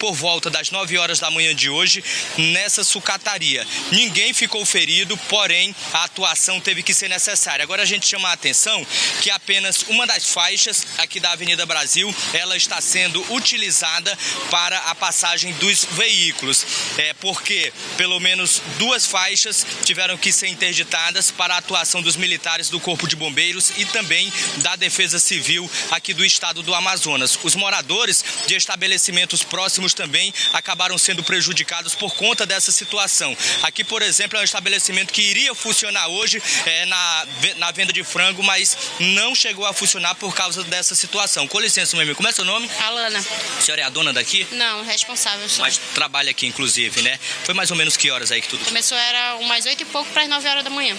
por volta das 9 horas da manhã de hoje, nessa sucataria. Ninguém ficou ferido, porém a atuação teve que ser necessária. Agora a gente chama a atenção que apenas uma das faixas aqui da Avenida Brasil, ela está sendo utilizada para a passagem dos veículos. Porque pelo menos duas faixas tiveram que ser interditadas para a atuação dos militares do Corpo de Bombeiros e também da Defesa Civil aqui do estado do Amazonas. Os moradores de estabelecimentos próximos também acabaram sendo prejudicados por conta dessa situação. Aqui, por exemplo, é um estabelecimento que iria funcionar hoje na venda de frango, mas não chegou a funcionar por causa dessa situação. Com licença, meu amigo, como é seu nome? Alana. A senhora é a dona daqui? Não, responsável só. Mas trabalha aqui, inclusive, né? Foi mais ou menos que horas aí que tudo? Começou, era umas 8 e pouco para as 9 horas da manhã.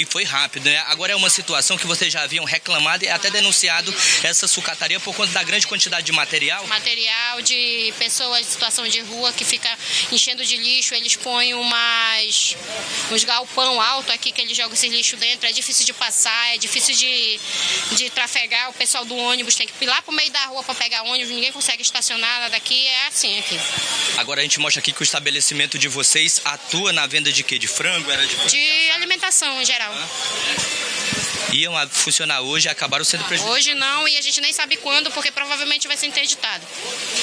Foi rápido, né? Agora é uma situação que vocês já haviam reclamado e até denunciado essa sucataria por conta da grande quantidade de material? Material de pessoas em situação de rua que fica enchendo de lixo, eles põem uns galpão alto aqui que eles jogam esse lixo dentro, é difícil de passar, é difícil de trafegar, o pessoal do ônibus tem que ir lá pro meio da rua para pegar ônibus, ninguém consegue estacionar daqui, é assim aqui. Agora a gente mostra aqui que o estabelecimento de vocês atua na venda de quê? De frango? De alimentação em geral. Iam funcionar hoje e acabaram sendo prejudicados. Hoje não, e a gente nem sabe quando, porque provavelmente vai ser interditado.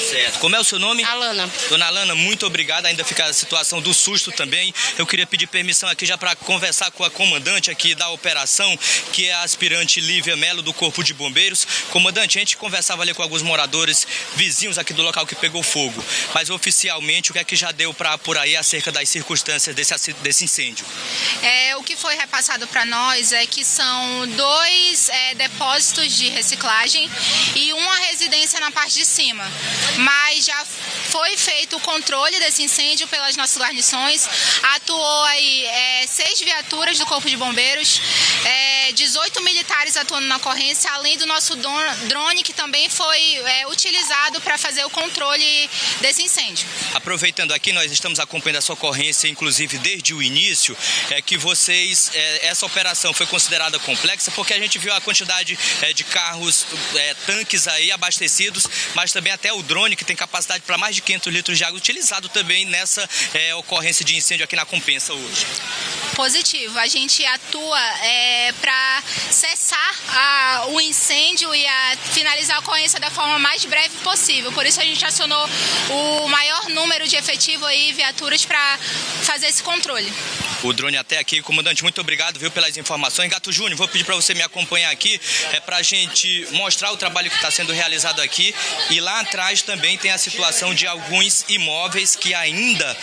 Certo. Como é o seu nome? Alana. Dona Alana, muito obrigada. Ainda fica a situação do susto também. Eu queria pedir permissão aqui já para conversar com a comandante aqui da operação, que é a aspirante Lívia Melo, do Corpo de Bombeiros. Comandante, a gente conversava ali com alguns moradores vizinhos aqui do local que pegou fogo. Mas oficialmente, o que é que já deu para por aí acerca das circunstâncias desse incêndio? O que foi repassado para nós é que são dois depósitos de reciclagem e uma residência na parte de cima. Mas já foi feito o controle desse incêndio pelas nossas guarnições. Atuou aí 6 viaturas do Corpo de Bombeiros, 18 militares atuando na ocorrência, além do nosso drone que também foi utilizado para fazer o controle desse incêndio. Aproveitando aqui, nós estamos acompanhando essa ocorrência, inclusive desde o início, que vocês, essa operação foi considerada complexa, porque a gente viu a quantidade de carros, tanques aí abastecidos, mas também até o drone, que tem capacidade para mais de 500 litros de água, utilizado também nessa ocorrência de incêndio aqui na Compensa hoje. Positivo, a gente atua para cessar o incêndio e finalizar a ocorrência da forma mais breve possível. Por isso a gente acionou o maior número de efetivo aí, viaturas, para fazer esse controle. O drone até aqui. Comandante, muito obrigado, viu, pelas informações. Gato Júnior, vou pedir para você me acompanhar aqui, para a gente mostrar o trabalho que está sendo realizado aqui. E lá atrás também tem a situação de alguns imóveis que ainda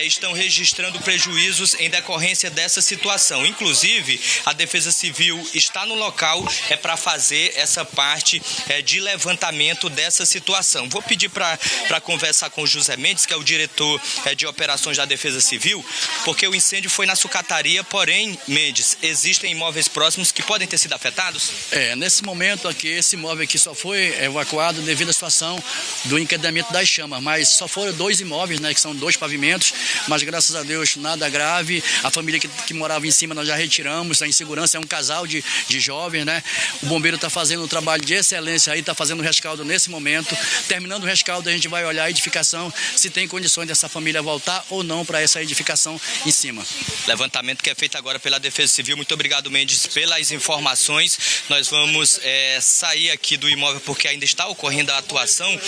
estão registrando prejuízos em decorrência dessa situação. Inclusive, a Defesa Civil está no local para fazer essa parte de levantamento dessa situação. Vou pedir para conversar com o José Mendes, que é o diretor de operações da Defesa Civil, porque o incêndio foi na sucataria, porém, Mendes, existem imóveis próximos que podem ter sido afetados? Nesse momento aqui, esse imóvel aqui só foi evacuado devido à situação do encadeamento das chamas, mas só foram 2 imóveis, né, que são 2 pavimentos, mas graças a Deus nada grave. A família que morava em cima nós já retiramos, está em segurança, é um casal de jovens, né? O bombeiro está fazendo um trabalho de excelência aí, está fazendo o rescaldo nesse momento. Terminando o rescaldo, a gente vai olhar a edificação, se tem condições dessa família voltar ou não para essa edificação em cima. Levantamento que é feito agora pela Defesa Civil. Muito obrigado, Mendes, pelas informações. Nós vamos sair aqui do imóvel porque ainda está ocorrendo a atuação.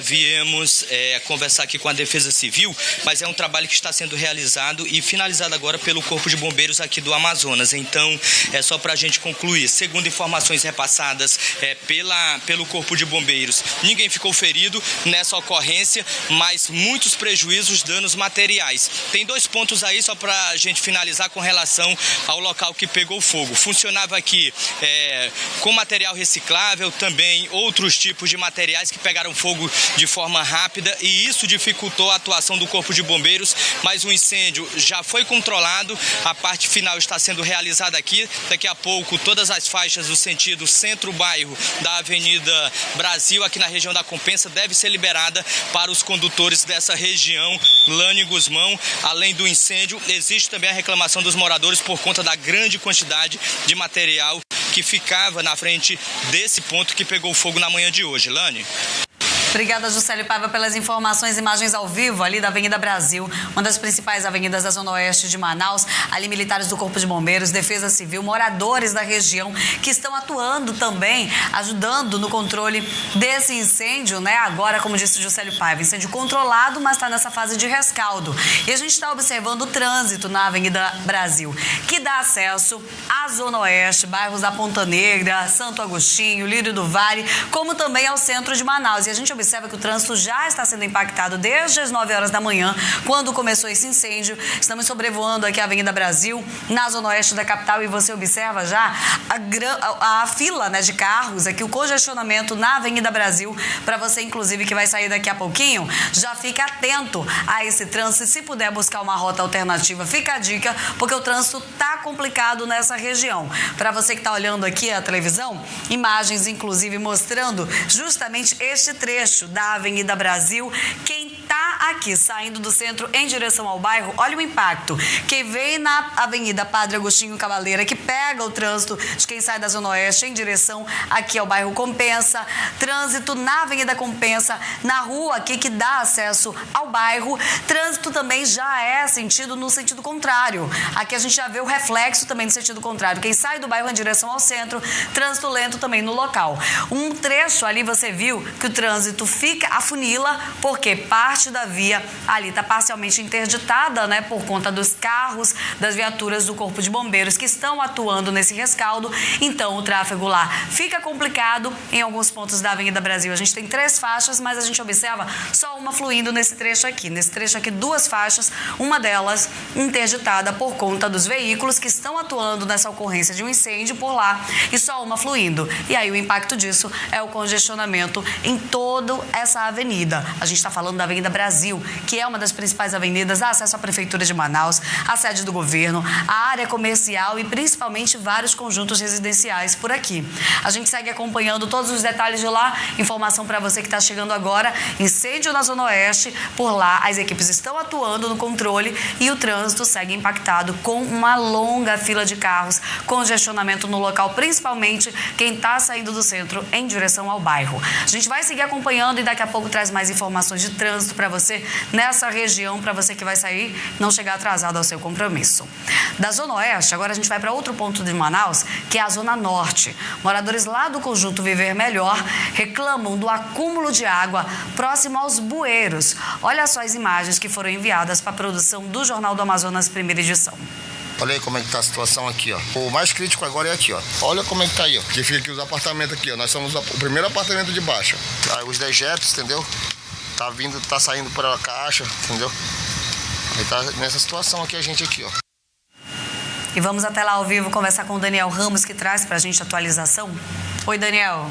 Viemos conversar aqui com a Defesa Civil, mas é um trabalho que está sendo realizado e finalizado agora pelo Corpo de Bombeiros aqui do Amazonas. Então, só para a gente concluir, segundo informações repassadas pelo Corpo de Bombeiros, ninguém ficou ferido nessa ocorrência, mas muitos prejuízos, danos materiais. Tem 2 pontos aí só para a gente finalizar com relação ao local que pegou fogo. Funcionava aqui com material reciclável, também outros tipos de materiais que pegaram fogo de forma rápida e isso dificultou a atuação do Corpo de Bombeiros, mas o incêndio já foi controlado, a parte final está sendo realizada aqui. Daqui a pouco todas as faixas do sentido centro-bairro da Avenida Brasil, aqui na região da Compensa, deve ser liberada para os condutores dessa região, Lânio e Gusmão. Além do incêndio, existe também a reclamação dos moradores por conta da grande quantidade de material que ficava na frente desse ponto que pegou fogo na manhã de hoje. Lani? Obrigada, Juscelio Paiva, pelas informações, imagens ao vivo ali da Avenida Brasil, uma das principais avenidas da Zona Oeste de Manaus. Ali militares do Corpo de Bombeiros, Defesa Civil, moradores da região que estão atuando também, ajudando no controle desse incêndio, né? Agora, como disse o Juscelio Paiva, incêndio controlado, mas está nessa fase de rescaldo. E a gente está observando o trânsito na Avenida Brasil, que dá acesso à Zona Oeste, bairros da Ponta Negra, Santo Agostinho, Lírio do Vale, como também ao centro de Manaus. E a gente observa que o trânsito já está sendo impactado desde as 9 horas da manhã, quando começou esse incêndio. Estamos sobrevoando aqui a Avenida Brasil, na Zona Oeste da capital, e você observa já a fila, né, de carros aqui, o congestionamento na Avenida Brasil. Para você, inclusive, que vai sair daqui a pouquinho, já fica atento a esse trânsito. E se puder buscar uma rota alternativa, fica a dica, porque o trânsito tá complicado nessa região. Para você que está olhando aqui a televisão, imagens, inclusive, mostrando justamente este trecho da Avenida Brasil. Quem tá aqui saindo do centro em direção ao bairro, olha o impacto. Quem vem na Avenida Padre Agostinho Cavaleira, que pega o trânsito de quem sai da Zona Oeste em direção aqui ao bairro Compensa, trânsito na Avenida Compensa, na rua aqui que dá acesso ao bairro, trânsito também já é sentido no sentido contrário. Aqui a gente já vê o reflexo também no sentido contrário. Quem sai do bairro em direção ao centro, trânsito lento também no local. Um trecho ali você viu que o trânsito fica afunila, porque parte da via ali está parcialmente interditada, né, por conta dos carros, das viaturas do Corpo de Bombeiros que estão atuando nesse rescaldo. Então o tráfego lá fica complicado em alguns pontos da Avenida Brasil. A gente tem 3 faixas, mas a gente observa só uma fluindo nesse trecho aqui. Nesse trecho aqui, 2 faixas, uma delas interditada por conta dos veículos que estão atuando nessa ocorrência de um incêndio por lá, e só uma fluindo. E aí o impacto disso é o congestionamento em toda essa avenida. A gente está falando da Avenida Brasil, que é uma das principais avenidas, dá acesso à Prefeitura de Manaus, à sede do governo, à área comercial e principalmente vários conjuntos residenciais por aqui. A gente segue acompanhando todos os detalhes de lá. Informação para você que está chegando agora: incêndio na Zona Oeste. Por lá as equipes estão atuando no controle e o trânsito segue impactado com uma longa fila de carros, congestionamento no local, principalmente quem está saindo do centro em direção ao bairro. A gente vai seguir acompanhando e daqui a pouco traz mais informações de trânsito para você nessa região, para você que vai sair não chegar atrasado ao seu compromisso. Da Zona Oeste, agora a gente vai para outro ponto de Manaus, que é a Zona Norte. Moradores lá do conjunto Viver Melhor reclamam do acúmulo de água próximo aos bueiros. Olha só as imagens que foram enviadas para a produção do Jornal do Amazonas, primeira edição. Olha aí como é que tá a situação aqui, ó. O mais crítico agora é aqui, ó. Olha como é que tá aí, ó. Que fica aqui os apartamentos aqui, ó. Nós somos o primeiro apartamento de baixo. Aí os dejetos, entendeu? Tá saindo por a caixa, entendeu? Aí tá nessa situação aqui a gente aqui, ó. E vamos até lá ao vivo conversar com o Daniel Ramos, que traz pra gente a atualização. Oi, Daniel.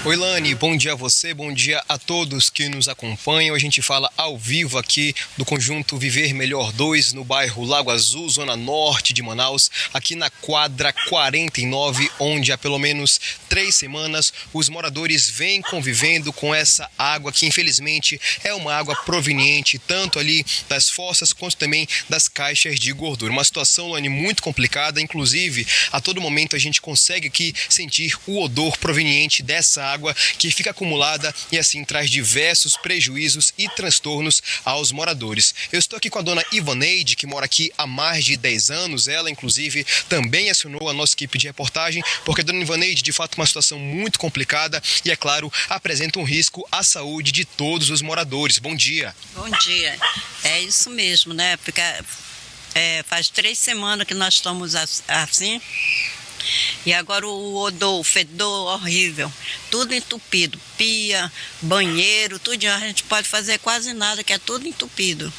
Oi, Lani, bom dia a você, bom dia a todos que nos acompanham. A gente fala ao vivo aqui do conjunto Viver Melhor 2, no bairro Lago Azul, zona norte de Manaus, aqui na quadra 49, onde há pelo menos 3 semanas os moradores vêm convivendo com essa água, que infelizmente é uma água proveniente tanto ali das fossas quanto também das caixas de gordura. Uma situação, Lani, muito complicada, inclusive a todo momento a gente consegue aqui sentir o odor proveniente dessa água que fica acumulada e assim traz diversos prejuízos e transtornos aos moradores. Eu estou aqui com a dona Ivaneide, que mora aqui há mais de 10 anos. Ela, inclusive, também acionou a nossa equipe de reportagem, porque a dona Ivaneide, de fato, uma situação muito complicada e, é claro, apresenta um risco à saúde de todos os moradores. Bom dia. Bom dia. É isso mesmo, né? Porque faz 3 semanas que nós estamos assim. E agora o odor, o fedor horrível, tudo entupido, pia, banheiro, tudo, a gente pode fazer quase nada, que é tudo entupido.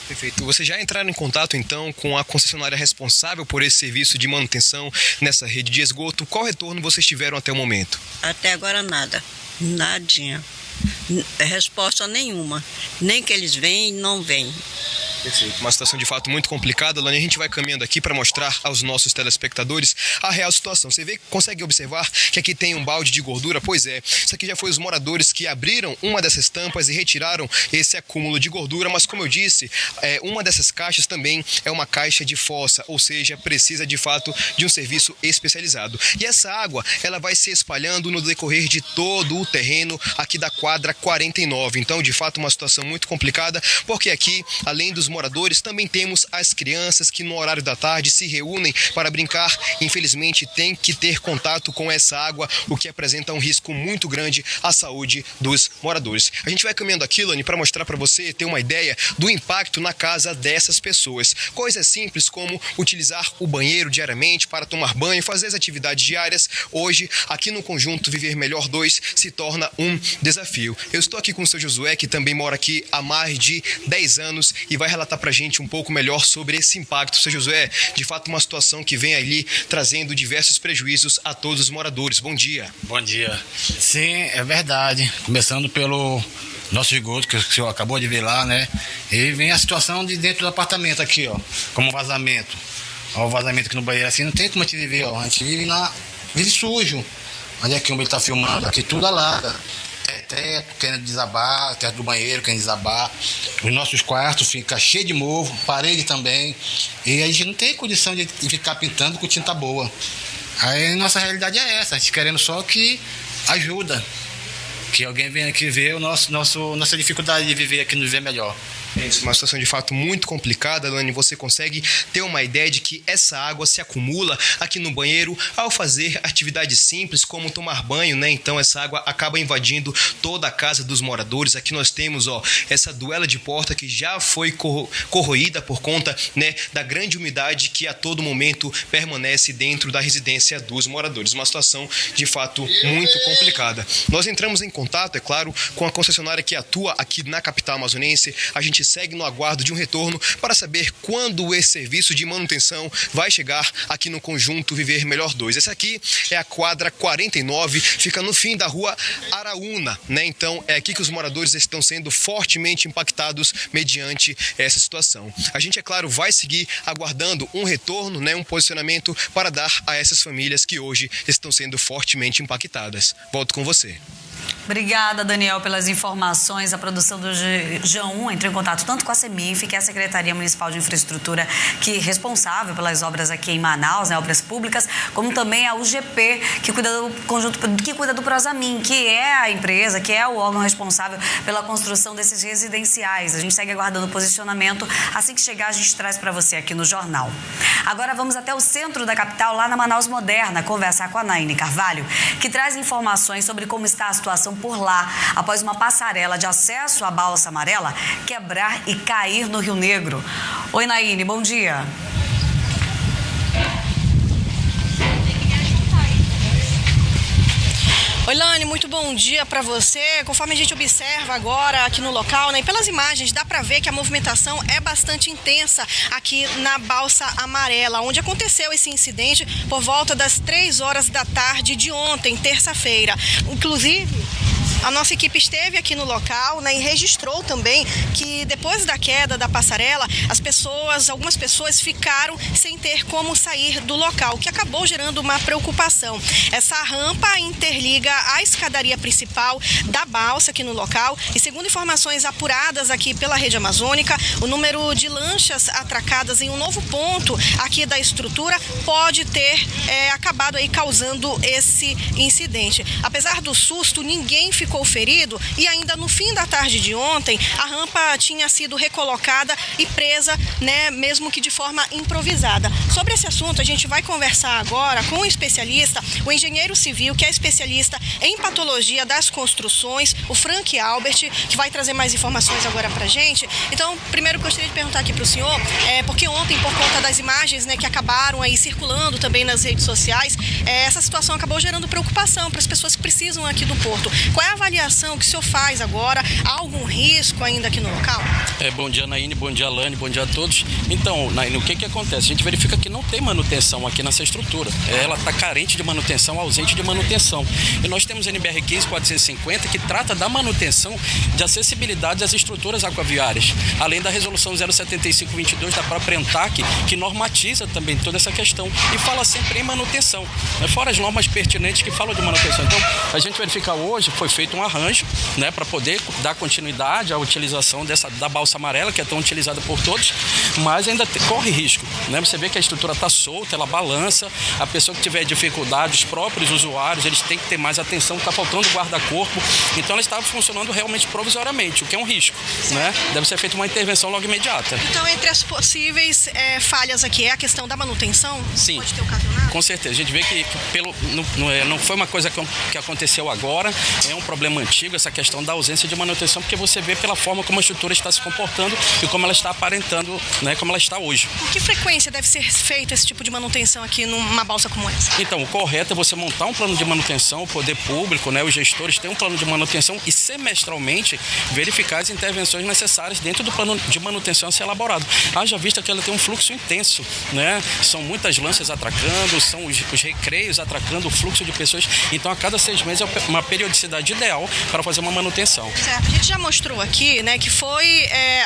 Perfeito. Vocês já entraram em contato, então, com a concessionária responsável por esse serviço de manutenção nessa rede de esgoto? Qual retorno vocês tiveram até o momento? Até agora nada, nadinha, resposta nenhuma, nem que eles vêm, não vêm. Perfeito. Uma situação de fato muito complicada, Lani. A gente vai caminhando aqui para mostrar aos nossos telespectadores a real situação. Você consegue observar que aqui tem um balde de gordura? Pois é, isso aqui já foi os moradores que abriram uma dessas tampas e retiraram esse acúmulo de gordura, mas como eu disse, uma dessas caixas também é uma caixa de fossa, ou seja, precisa de fato de um serviço especializado. E essa água, ela vai se espalhando no decorrer de todo o terreno aqui da quadra 49. Então, de fato, uma situação muito complicada, porque aqui, além dos moradores, também temos as crianças que no horário da tarde se reúnem para brincar. Infelizmente, tem que ter contato com essa água, o que apresenta um risco muito grande à saúde dos moradores. A gente vai caminhando aqui, Lani, para mostrar para você ter uma ideia do impacto na casa dessas pessoas. Coisas simples como utilizar o banheiro diariamente para tomar banho, fazer as atividades diárias. Hoje, aqui no Conjunto Viver Melhor 2, se torna um desafio. Eu estou aqui com o seu Josué, que também mora aqui há mais de 10 anos e vai relatar pra gente um pouco melhor sobre esse impacto. Seu Josué, de fato uma situação que vem ali trazendo diversos prejuízos a todos os moradores. Bom dia. Bom dia. Sim, é verdade. Começando pelo nosso esgoto, que o senhor acabou de ver lá, né? E vem a situação de dentro do apartamento aqui, ó, como vazamento. Ó, o vazamento aqui no banheiro, assim, não tem como a gente viver, ó. A gente vive sujo. Olha aqui onde ele tá filmando, aqui tudo alaga. Teto querendo desabar, teto do banheiro querendo desabar, os nossos quartos ficam cheios de mofo, parede também, e a gente não tem condição de ficar pintando com tinta boa. Aí nossa realidade é essa, a gente querendo só que ajuda, que alguém venha aqui ver nossa dificuldade de viver aqui no Viver Melhor. É isso, uma situação de fato muito complicada, Lani. Você consegue ter uma ideia de que essa água se acumula aqui no banheiro ao fazer atividades simples como tomar banho, né? Então essa água acaba invadindo toda a casa dos moradores. Aqui nós temos, ó, essa duela de porta que já foi corroída por conta, né, da grande umidade que a todo momento permanece dentro da residência dos moradores. Uma situação de fato muito complicada. Nós entramos em contato, é claro, com a concessionária que atua aqui na capital amazonense. A gente segue no aguardo de um retorno para saber quando esse serviço de manutenção vai chegar aqui no Conjunto Viver Melhor 2. Essa aqui é a quadra 49, fica no fim da rua Araúna, né? Então é aqui que os moradores estão sendo fortemente impactados mediante essa situação. A gente, é claro, vai seguir aguardando um retorno, né, um posicionamento para dar a essas famílias que hoje estão sendo fortemente impactadas. Volto com você. Obrigada, Daniel, pelas informações. A produção do G1 entrou em contato tanto com a CEMIF, que é a Secretaria Municipal de Infraestrutura, que é responsável pelas obras aqui em Manaus, né, obras públicas, como também a UGP, que cuida do conjunto, que cuida do Prosamin, que é a empresa, que é o órgão responsável pela construção desses residenciais. A gente segue aguardando o posicionamento. Assim que chegar, a gente traz para você aqui no Jornal. Agora vamos até o centro da capital, lá na Manaus Moderna, conversar com a Naine Carvalho, que traz informações sobre como está a situação por lá, após uma passarela de acesso à Balsa Amarela quebrar e cair no Rio Negro. Oi, Naine, bom dia. Oi, Lani, muito bom dia para você. Conforme a gente observa agora aqui no local, né, pelas imagens, dá para ver que a movimentação é bastante intensa aqui na Balsa Amarela, onde aconteceu esse incidente por volta das 3 horas da tarde de ontem, terça-feira. Inclusive, a nossa equipe esteve aqui no local, né, e registrou também que depois da queda da passarela, algumas pessoas ficaram sem ter como sair do local, o que acabou gerando uma preocupação. Essa rampa interliga a escadaria principal da balsa aqui no local e, segundo informações apuradas aqui pela Rede Amazônica, o número de lanchas atracadas em um novo ponto aqui da estrutura pode ter acabado aí causando esse incidente. Apesar do susto, ninguém ficou ferido e ainda no fim da tarde de ontem a rampa tinha sido recolocada e presa, né, mesmo que de forma improvisada. Sobre esse assunto a gente vai conversar agora com um especialista, o engenheiro civil que é especialista em patologia das construções, o Frank Albert, que vai trazer mais informações agora pra gente. Então, primeiro gostaria de perguntar aqui pro senhor, porque ontem, por conta das imagens, né, que acabaram aí circulando também nas redes sociais, essa situação acabou gerando preocupação para as pessoas que precisam aqui do porto. Qual é a avaliação que o senhor faz agora? Há algum risco ainda aqui no local? Bom dia, Naine, bom dia, Alane, bom dia a todos. Então, Naine, o que acontece? A gente verifica que não tem manutenção aqui nessa estrutura. Ela está carente de manutenção, ausente de manutenção. E nós temos a NBR 15450 que trata da manutenção de acessibilidade às estruturas aquaviárias, além da resolução 07522 da própria ANTAC, que normatiza também toda essa questão e fala sempre em manutenção, né? Fora as normas pertinentes que falam de manutenção. Então, a gente verifica hoje, foi feito um arranjo, né, para poder dar continuidade à utilização da balsa amarela, que é tão utilizada por todos, mas ainda corre risco, né? Você vê que a estrutura está solta, ela balança, a pessoa que tiver dificuldade, os próprios usuários, eles têm que ter mais atenção, está faltando guarda-corpo, então ela está funcionando realmente provisoriamente, o que é um risco, né? Deve ser feita uma intervenção logo imediata. Então, entre as possíveis falhas aqui, é a questão da manutenção? Sim, pode ter ocasionado? Com certeza. A gente vê que não foi uma coisa que aconteceu agora, é um problema antigo, essa questão da ausência de manutenção, porque você vê pela forma como a estrutura está se comportando e como ela está aparentando, né, como ela está hoje. Com que frequência deve ser feito esse tipo de manutenção aqui numa balsa como essa? Então, o correto é você montar um plano de manutenção, o poder público, né, os gestores têm um plano de manutenção e semestralmente verificar as intervenções necessárias dentro do plano de manutenção a ser elaborado. Haja vista que ela tem um fluxo intenso, né? São muitas lanchas atracando, são os recreios atracando, o fluxo de pessoas. Então, a cada 6 meses é uma periodicidade ideal para fazer uma manutenção. Certo. A gente já mostrou aqui, né, que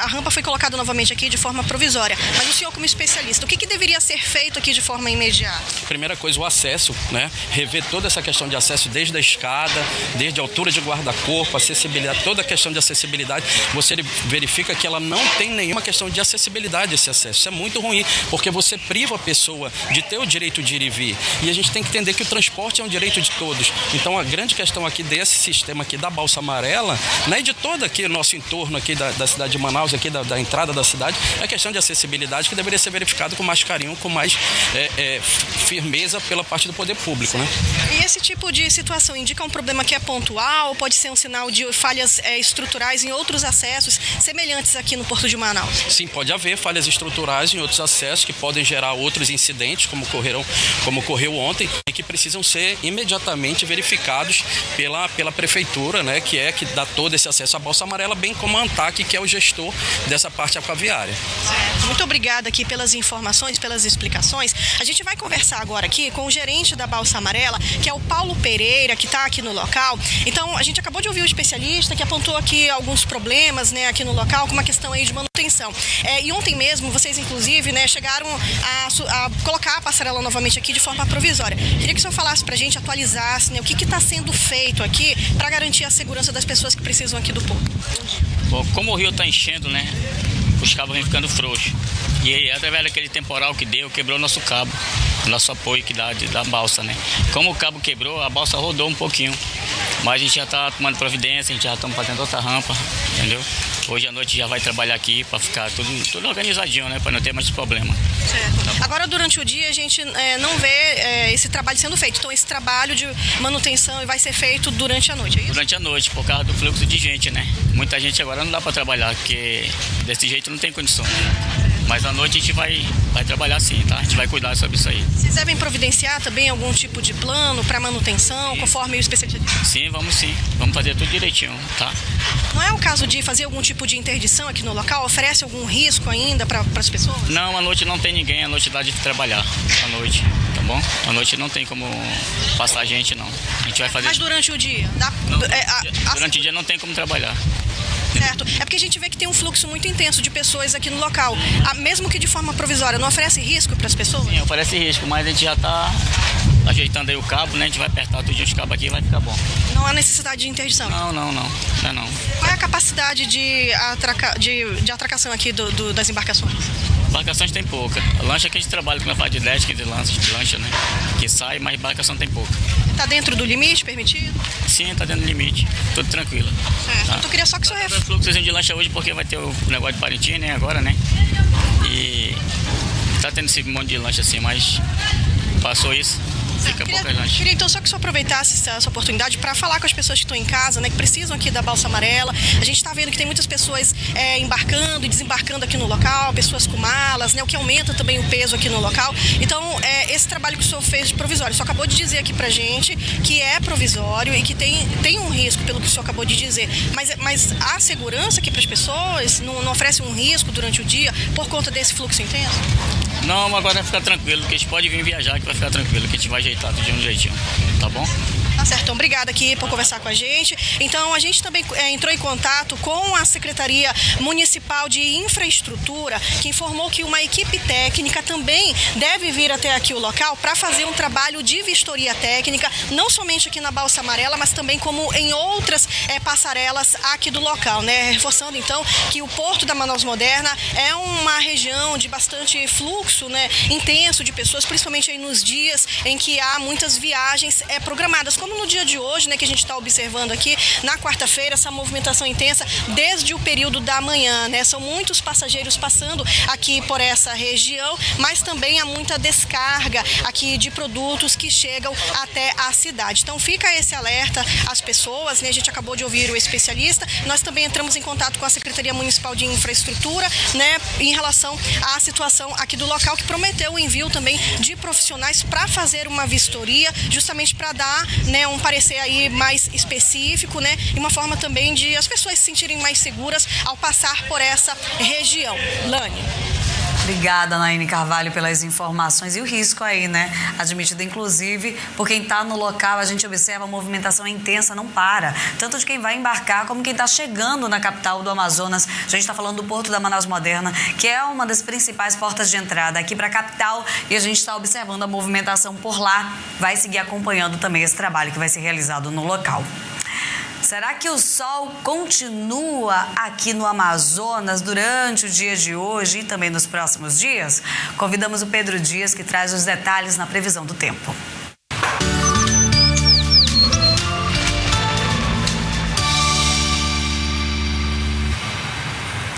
a rampa foi colocada novamente aqui de forma provisória. Mas o senhor, como especialista, o que deveria ser feito aqui de forma imediata? Primeira coisa, o acesso, né? Rever toda essa questão de acesso desde a escada, desde a altura de guarda-corpo, acessibilidade, toda a questão de acessibilidade. Você verifica que ela não tem nenhuma questão de acessibilidade esse acesso. Isso é muito ruim, porque você priva a pessoa de ter o direito de ir e vir. E a gente tem que entender que o transporte é um direito de todos. Então, a grande questão aqui desse sistema aqui da balsa amarela, né, e de todo aqui o nosso entorno aqui da cidade de Manaus, aqui da entrada da cidade, é a questão de acessibilidade que deveria ser verificada com mais carinho, com mais firmeza pela parte do poder público, né? E esse tipo de situação indica um problema que é pontual, pode ser um sinal de falhas estruturais em outros acessos semelhantes aqui no Porto de Manaus? Sim, pode haver falhas estruturais em outros acessos que podem gerar outros incidentes, como ocorreu ontem, e que precisam ser imediatamente verificados pela prefeitura, né, que dá todo esse acesso à balsa amarela, bem como a ANTAC, que é o gestor dessa parte aquaviária. Certo. Muito obrigada aqui pelas informações, pelas explicações. A gente vai conversar agora aqui com o gerente da balsa amarela, que é o Paulo Pereira, que está aqui no local. Então, a gente acabou de ouvir o especialista que apontou aqui alguns problemas, né, aqui no local, com uma questão aí de manutenção. E ontem mesmo, vocês inclusive, né, chegaram a colocar a passarela novamente aqui de forma provisória. Queria que o senhor falasse pra gente, atualizasse, né, o que está sendo feito aqui para garantir a segurança das pessoas que precisam aqui do porto. Bom, como o rio está enchendo, né, os cabos vêm ficando frouxos. E aí, através daquele temporal que deu, quebrou nosso cabo, nosso apoio que dá da balsa, né. Como o cabo quebrou, a balsa rodou um pouquinho. Mas a gente já está tomando providência, a gente já está fazendo outra rampa, entendeu? Hoje à noite já vai trabalhar aqui para ficar tudo organizadinho, né? Para não ter mais problema. Certo. Agora, durante o dia, a gente não vê esse trabalho sendo feito. Então, esse trabalho de manutenção vai ser feito durante a noite, é isso? Durante a noite, por causa do fluxo de gente, né? Muita gente agora não dá para trabalhar, porque desse jeito não tem condição. Mas à noite a gente vai trabalhar sim, tá? A gente vai cuidar sobre isso aí. Vocês devem providenciar também algum tipo de plano para manutenção, conforme o especialista disse? Sim, vamos sim. Vamos fazer tudo direitinho, tá? Não é o caso de fazer algum tipo de interdição aqui no local? Oferece algum risco ainda para as pessoas? Não, à noite não tem ninguém, à noite dá de trabalhar. À noite, tá bom? À noite não tem como passar gente, não. A gente vai fazer... Mas durante o dia? Durante o dia não tem como trabalhar. Certo. É porque a gente vê que tem um fluxo muito intenso de pessoas aqui no local. Mesmo que de forma provisória, não oferece risco para as pessoas? Sim, oferece risco, mas a gente já está ajeitando aí o cabo, né? A gente vai apertar todos os cabos aqui e vai ficar bom. Não há necessidade de interdição? Não. Qual é a capacidade de atracação aqui das embarcações? Embarcações tem pouca. A lancha que a gente trabalha com a parte de 10, 15 lancha, né? Que sai, mas embarcação tem pouca. Está dentro do limite permitido? Sim, está dentro do limite. Tudo tranquilo. Certo. Tá. Então, eu queria só que o senhor... Vai ter fluxozinho de lancha hoje porque vai ter o negócio de Parintins, né? Agora, né? E está tendo esse monte de lancha assim, mas passou isso. fica Bocailândia. Queria então só que o senhor aproveitasse essa oportunidade para falar com as pessoas que estão em casa, né, que precisam aqui da Balsa Amarela. A gente está vendo que tem muitas pessoas embarcando e desembarcando aqui no local, pessoas com malas, né, o que aumenta também o peso aqui no local. Então, esse trabalho que o senhor fez de provisório, o senhor acabou de dizer aqui pra gente que é provisório e que tem um risco, pelo que o senhor acabou de dizer, mas há segurança aqui para as pessoas? Não oferece um risco durante o dia por conta desse fluxo intenso? Não, agora vai ficar tranquilo, que a gente pode vir viajar, que vai ficar tranquilo, que a gente vai ajeitar tudo de um jeitinho, tá bom? Tá certo, então obrigada aqui por conversar com a gente. Então a gente também entrou em contato com a Secretaria Municipal de Infraestrutura, que informou que uma equipe técnica também deve vir até aqui o local para fazer um trabalho de vistoria técnica, não somente aqui na Balsa Amarela, mas também como em outras passarelas aqui do local, né? Reforçando então que o Porto da Manaus Moderna é uma região de bastante fluxo, né, intenso de pessoas, principalmente aí nos dias em que há muitas viagens programadas, como no dia de hoje, né, que a gente está observando aqui na quarta-feira, essa movimentação intensa desde o período da manhã, né? São muitos passageiros passando aqui por essa região, mas também há muita descarga aqui de produtos que chegam até a cidade. Então fica esse alerta às pessoas, né? A gente acabou de ouvir o especialista, nós também entramos em contato com a Secretaria Municipal de Infraestrutura, né, em relação à situação aqui do local, que prometeu o envio também de profissionais para fazer uma vistoria, justamente para dar, né, um parecer aí mais específico, né, e uma forma também de as pessoas se sentirem mais seguras ao passar por essa região. Lani. Obrigada, Naine Carvalho, pelas informações. E o risco aí, né? Admitido, inclusive, por quem está no local, a gente observa a movimentação intensa, não para. Tanto de quem vai embarcar, como quem está chegando na capital do Amazonas. A gente está falando do Porto da Manaus Moderna, que é uma das principais portas de entrada aqui para a capital. E a gente está observando a movimentação por lá. Vai seguir acompanhando também esse trabalho que vai ser realizado no local. Será que o sol continua aqui no Amazonas durante o dia de hoje e também nos próximos dias? Convidamos o Pedro Dias, que traz os detalhes na previsão do tempo.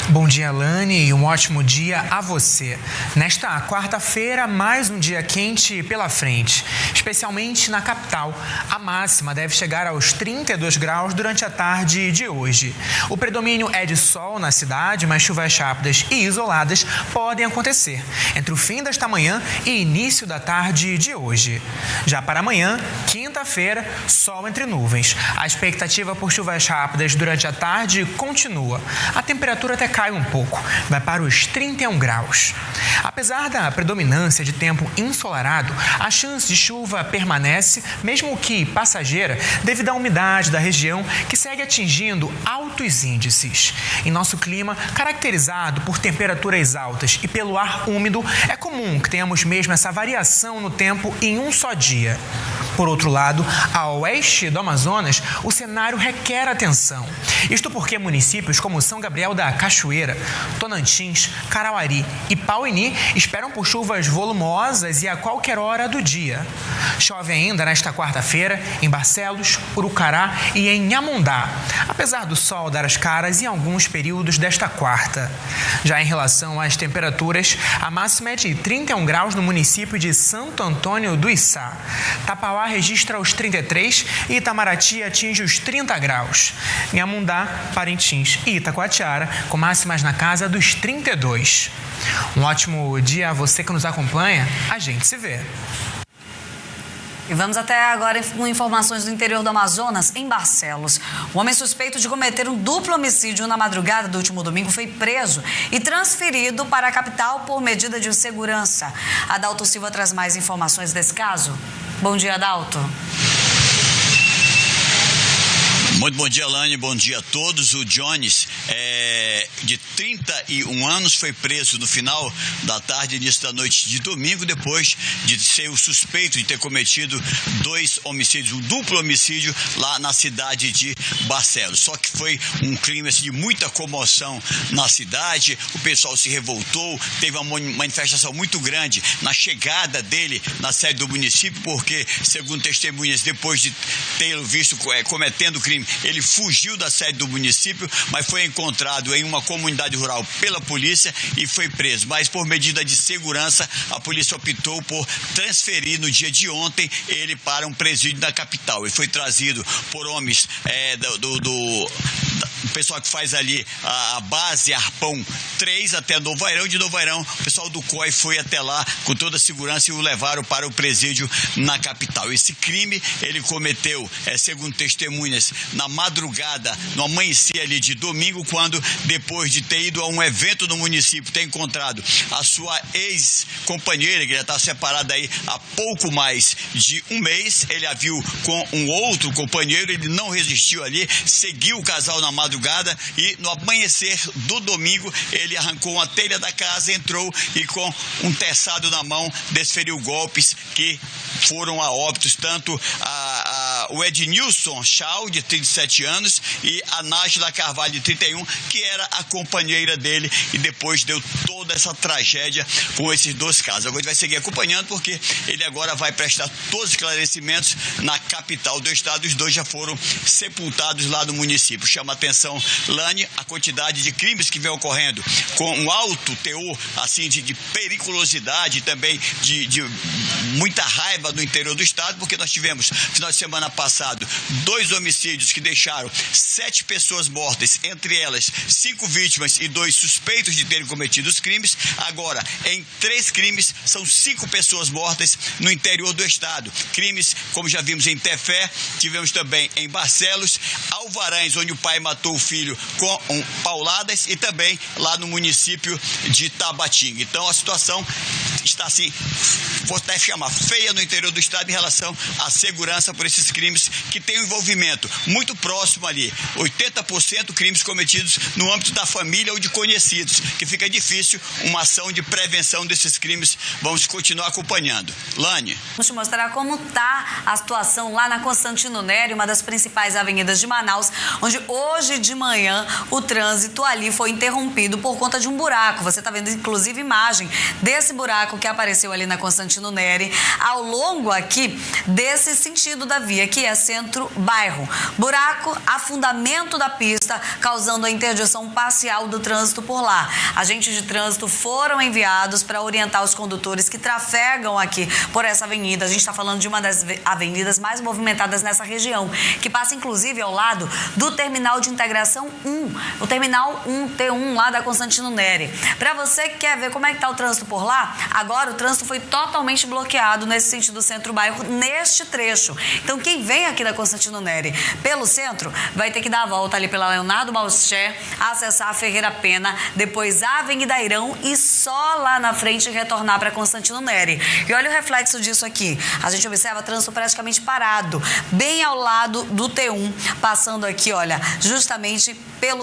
Bom dia, Lani, e um ótimo dia a você. Nesta quarta-feira, mais um dia quente pela frente, especialmente na capital. A máxima deve chegar aos 32 graus durante a tarde de hoje. O predomínio é de sol na cidade, mas chuvas rápidas e isoladas podem acontecer entre o fim desta manhã e início da tarde de hoje. Já para amanhã, quinta-feira, sol entre nuvens. A expectativa por chuvas rápidas durante a tarde continua. A temperatura até cai um pouco, vai para os 31 graus. Apesar da predominância de tempo ensolarado, a chance de chuva permanece, mesmo que passageira, devido à umidade da região, que segue atingindo altos índices. Em nosso clima, caracterizado por temperaturas altas e pelo ar úmido, é comum que tenhamos mesmo essa variação no tempo em um só dia. Por outro lado, a oeste do Amazonas, o cenário requer atenção. Isto porque municípios como São Gabriel da Cachoeira, Tonantins, Carauari e Pauini esperam por chuvas volumosas e a qualquer hora do dia. Chove ainda nesta quarta-feira em Barcelos, Urucará e em Inhamundá, apesar do sol dar as caras em alguns períodos desta quarta. Já em relação às temperaturas, a máxima é de 31 graus no município de Santo Antônio do Içá. Tapauá registra os 33 e Itamaraty atinge os 30 graus. Inhamundá, Parintins e Itacoatiara com máximas na casa dos 32. Um ótimo dia a você que nos acompanha. A gente se vê. E vamos até agora com informações do interior do Amazonas, em Barcelos. Um homem suspeito de cometer um duplo homicídio na madrugada do último domingo foi preso e transferido para a capital por medida de segurança. Adalto Silva traz mais informações desse caso. Bom dia, Adalto. Muito bom dia, Lani, bom dia a todos. O Jones, de 31 anos, foi preso no final da tarde, início da noite de domingo, depois de ser o suspeito de ter cometido 2 homicídios, um duplo homicídio lá na cidade de Barcelos. Só que foi um crime assim, de muita comoção na cidade, o pessoal se revoltou, teve uma manifestação muito grande na chegada dele na sede do município, porque, segundo testemunhas, depois de tê-lo visto cometendo o crime, ele fugiu da sede do município, mas foi encontrado em uma comunidade rural pela polícia e foi preso. Mas por medida de segurança, a polícia optou por transferir no dia de ontem ele para um presídio da capital. Ele foi trazido por homens do pessoal que faz ali a base Arpão 3 até Novo Airão. De Novo Airão, o pessoal do COI foi até lá com toda a segurança e o levaram para o presídio na capital. Esse crime ele cometeu, segundo testemunhas, na madrugada, no amanhecer ali de domingo, quando depois de ter ido a um evento no município, ter encontrado a sua ex-companheira, que já está separada aí há pouco mais de um mês, ele a viu com um outro companheiro, ele não resistiu ali, seguiu o casal na madrugada e no amanhecer do domingo ele arrancou uma telha da casa, entrou e com um terçado na mão desferiu golpes que foram a óbitos, tanto o Ednilson Chau, de 37 anos, e a Nájila Carvalho, de 31, que era a companheira dele, e depois deu toda essa tragédia com esses dois casos. Agora a gente vai seguir acompanhando, porque ele agora vai prestar todos os esclarecimentos na capital do estado. Os dois já foram sepultados lá no município. Chama a atenção, Lani, a quantidade de crimes que vem ocorrendo com um alto teor assim de periculosidade, também de muita raiva no interior do estado, porque nós tivemos, final de semana passado, 2 homicídios que deixaram 7 pessoas mortas, entre elas 5 vítimas e 2 suspeitos de terem cometido os crimes. Agora, em 3 crimes, são 5 pessoas mortas no interior do estado. Crimes, como já vimos em Tefé, tivemos também em Barcelos, Alvarães, onde o pai matou o filho com pauladas, e também lá no município de Tabatinga. Então a situação está assim, vou até chamar feia no interior do estado em relação à segurança por esses crimes que têm um envolvimento muito próximo ali, 80% crimes cometidos no âmbito da família ou de conhecidos, que fica difícil uma ação de prevenção desses crimes. Vamos continuar acompanhando. Lani. Vamos te mostrar como está a situação lá na Constantino Nery, uma das principais avenidas de Manaus, onde hoje de manhã o trânsito ali foi interrompido por conta de um buraco. Você está vendo inclusive imagem desse buraco que apareceu ali na Constantino Nery, ao longo aqui desse sentido da via, que é centro-bairro. Buraco, afundamento da pista, causando a interdição parcial do trânsito por lá. Agentes de trânsito foram enviados para orientar os condutores que trafegam aqui por essa avenida. A gente está falando de uma das avenidas mais movimentadas nessa região, que passa inclusive ao lado do terminal de integração 1, o terminal 1T1 lá da Constantino Nery. Para você que quer ver como é que está o trânsito por lá, agora o trânsito foi totalmente bloqueado nesse sentido centro-bairro, neste trecho. Então quem vem aqui da Constantino Nery pelo centro vai ter que dar a volta ali pela Leonardo Malcher, acessar a Ferreira Pena, depois a Avenida Airão e só lá na frente retornar para Constantino Nery. E olha o reflexo disso aqui. A gente observa trânsito praticamente parado, bem ao lado do T1, passando aqui, olha, justamente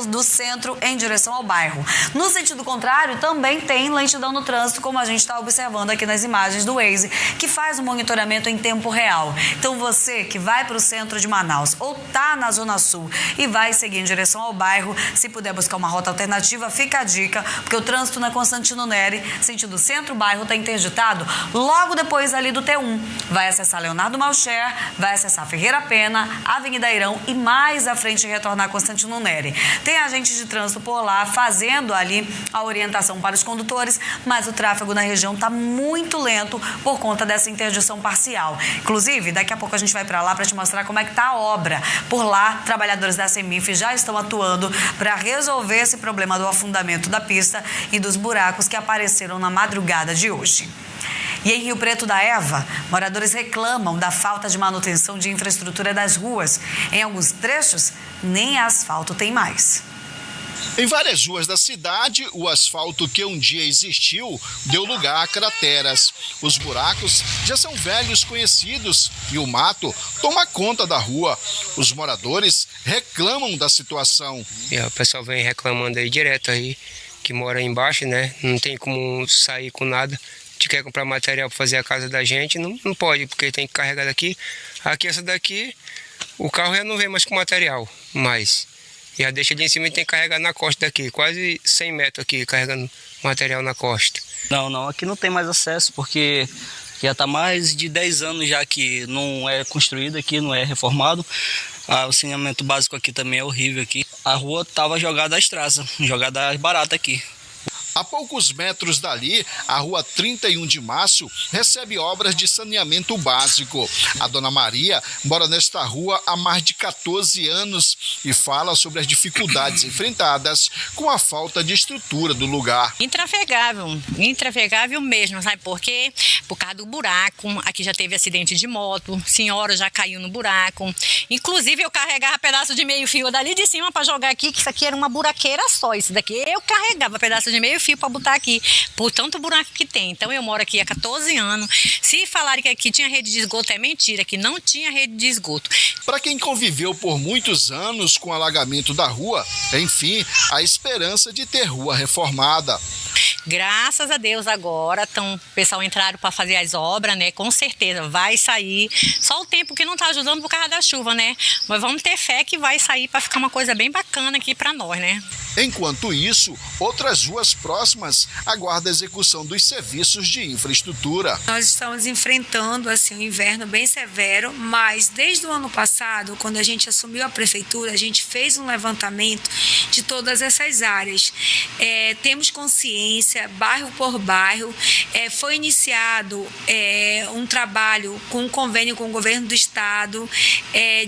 do centro em direção ao bairro. No sentido contrário, também tem lentidão no trânsito, como a gente está observando aqui nas imagens do Waze, que faz o monitoramento em tempo real. Então você que vai para o centro de Manaus ou tá na Zona Sul e vai seguir em direção ao bairro, se puder buscar uma rota alternativa, fica a dica, porque o trânsito na Constantino Nery, sentido centro-bairro, está interditado logo depois ali do T1. Vai acessar Leonardo Malcher, vai acessar Ferreira Pena, Avenida Airão e mais à frente retornar a Constantino Nery. Tem agentes de trânsito por lá fazendo ali a orientação para os condutores, mas o tráfego na região está muito lento por conta dessa interdição parcial. Inclusive, daqui a pouco a gente vai para lá para te mostrar como é que está a obra. Por lá, trabalhadores da CEMIF já estão atuando para resolver esse problema do afundamento da pista e dos buracos que apareceram na madrugada de hoje. E em Rio Preto da Eva, moradores reclamam da falta de manutenção de infraestrutura das ruas. Em alguns trechos, nem asfalto tem mais. Em várias ruas da cidade, o asfalto que um dia existiu deu lugar a crateras. Os buracos já são velhos conhecidos e o mato toma conta da rua. Os moradores reclamam da situação. O pessoal vem reclamando aí direto aí, que mora aí embaixo, né? Não tem como sair com nada. A gente quer comprar material para fazer a casa da gente, não pode, porque tem que carregar daqui. Aqui, essa daqui, o carro já não vem mais com material, mas já deixa ali em cima e tem que carregar na costa daqui, quase 100 metros aqui, carregando material na costa. Não, aqui não tem mais acesso, porque já está mais de 10 anos já que não é construído aqui, não é reformado. O saneamento básico aqui também é horrível aqui. A rua tava jogada às traças, jogada às baratas aqui. A poucos metros dali, a rua 31 de Março recebe obras de saneamento básico. A dona Maria mora nesta rua há mais de 14 anos e fala sobre as dificuldades enfrentadas com a falta de estrutura do lugar. Intrafegável mesmo, sabe por quê? Por causa do buraco. Aqui já teve acidente de moto, senhora já caiu no buraco. Inclusive eu carregava pedaço de meio fio dali de cima para jogar aqui, que isso aqui era uma buraqueira só. Isso daqui eu carregava pedaço de meio fio para botar aqui, por tanto buraco que tem. Então eu moro aqui há 14 anos. Se falarem que aqui tinha rede de esgoto, é mentira, que não tinha rede de esgoto. Para quem conviveu por muitos anos com o alagamento da rua, enfim, a esperança de ter rua reformada. Graças a Deus agora o pessoal entraram para fazer as obras, né? Com certeza vai sair. Só o tempo que não está ajudando por causa da chuva, né? Mas vamos ter fé que vai sair para ficar uma coisa bem bacana aqui para nós, né? Enquanto isso, outras ruas próximas aguardam a execução dos serviços de infraestrutura. Nós estamos enfrentando assim, um inverno bem severo, mas desde o ano passado, quando a gente assumiu a prefeitura, a gente fez um levantamento de todas essas áreas. Temos consciência, bairro por bairro. Foi iniciado um trabalho com um convênio com o governo do estado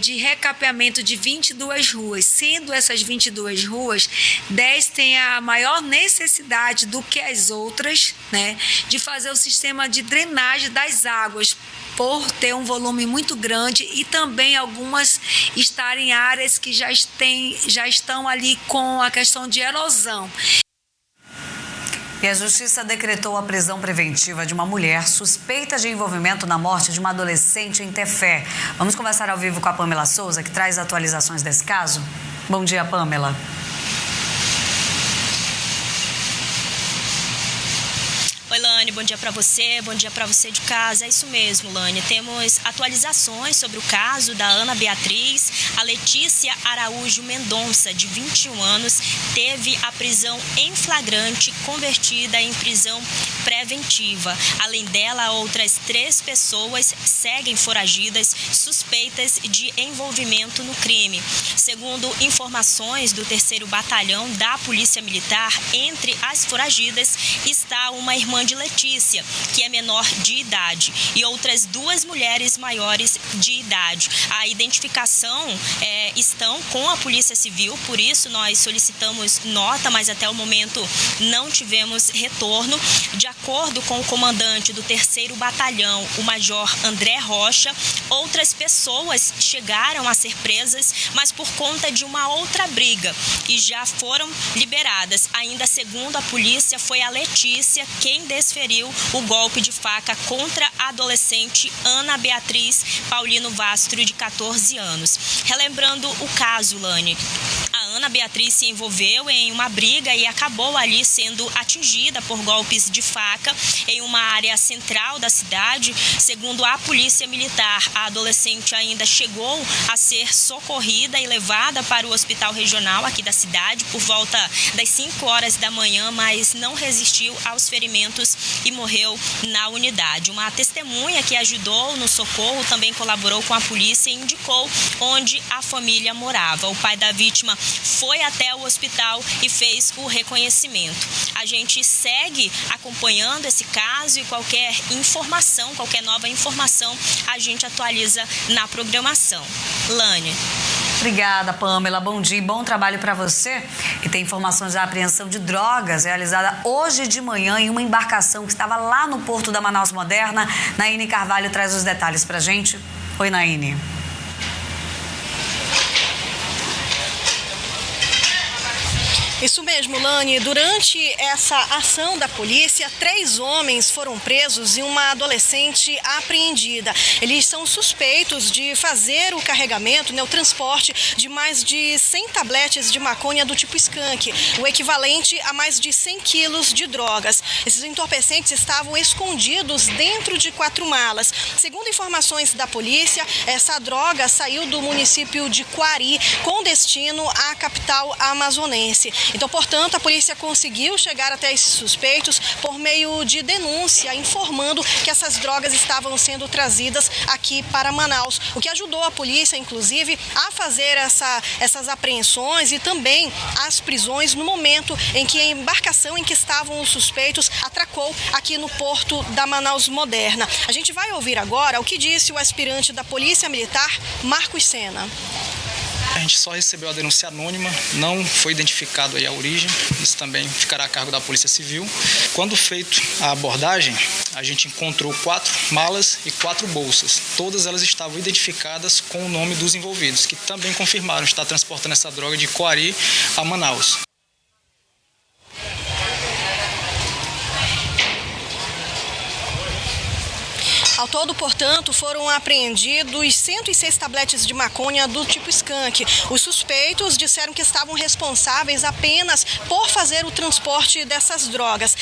de recapeamento de 22 ruas, sendo essas 22 ruas, 10 têm a maior necessidade do que as outras, né, de fazer o sistema de drenagem das águas, por ter um volume muito grande, e também algumas estarem em áreas que já estão ali com a questão de erosão. E a Justiça decretou a prisão preventiva de uma mulher suspeita de envolvimento na morte de uma adolescente em Tefé. Vamos conversar ao vivo com a Pamela Souza, que traz atualizações desse caso. Bom dia, Pamela. Oi, Lani, bom dia para você de casa. É isso mesmo, Lani. Temos atualizações sobre o caso da Ana Beatriz. A Letícia Araújo Mendonça, de 21 anos, teve a prisão em flagrante convertida em prisão preventiva. Além dela, outras 3 pessoas seguem foragidas suspeitas de envolvimento no crime. Segundo informações do 3º Batalhão da Polícia Militar, entre as foragidas está uma irmã de Letícia, que é menor de idade, e outras 2 mulheres maiores de idade. A identificação estão com a Polícia Civil, por isso nós solicitamos nota, mas até o momento não tivemos retorno. De acordo com o comandante do 3º Batalhão, o Major André Rocha, outras pessoas chegaram a ser presas, mas por conta de uma outra briga, e já foram liberadas. Ainda segundo a polícia, foi a Letícia quem desferiu o golpe de faca contra a adolescente Ana Beatriz Paulino Vastro, de 14 anos. Relembrando o caso, Lani, a Ana Beatriz se envolveu em uma briga e acabou ali sendo atingida por golpes de faca em uma área central da cidade. Segundo a Polícia Militar, a adolescente ainda chegou a ser socorrida e levada para o hospital regional aqui da cidade por volta das 5 horas da manhã, mas não resistiu aos ferimentos e morreu na unidade. Uma testemunha que ajudou no socorro também colaborou com a polícia e indicou onde a família morava. O pai da vítima foi até o hospital e fez o reconhecimento. A gente segue acompanhando esse caso e qualquer informação, qualquer nova informação, a gente atualiza na programação. Lani. Obrigada, Pamela. Bom dia e bom trabalho para você. E tem informações da apreensão de drogas realizada hoje de manhã em uma embarcação que estava lá no Porto da Manaus Moderna. Naine Carvalho traz os detalhes para a gente. Oi, Naine. Isso mesmo, Lani. Durante essa ação da polícia, 3 homens foram presos e uma adolescente apreendida. Eles são suspeitos de fazer o carregamento, o transporte de mais de 100 tabletes de maconha do tipo skunk, o equivalente a mais de 100 quilos de drogas. Esses entorpecentes estavam escondidos dentro de 4 malas. Segundo informações da polícia, essa droga saiu do município de Quari com destino à capital amazonense. Então, portanto, a polícia conseguiu chegar até esses suspeitos por meio de denúncia, informando que essas drogas estavam sendo trazidas aqui para Manaus, o que ajudou a polícia, inclusive, a fazer essas apreensões e também as prisões no momento em que a embarcação em que estavam os suspeitos atracou aqui no porto da Manaus Moderna. A gente vai ouvir agora o que disse o aspirante da Polícia Militar, Marcos Sena. A gente só recebeu a denúncia anônima, não foi identificado aí a origem, isso também ficará a cargo da Polícia Civil. Quando feito a abordagem, a gente encontrou 4 malas e 4 bolsas. Todas elas estavam identificadas com o nome dos envolvidos, que também confirmaram estar transportando essa droga de Quari a Manaus. Ao todo, portanto, foram apreendidos 106 tabletes de maconha do tipo skunk. Os suspeitos disseram que estavam responsáveis apenas por fazer o transporte dessas drogas.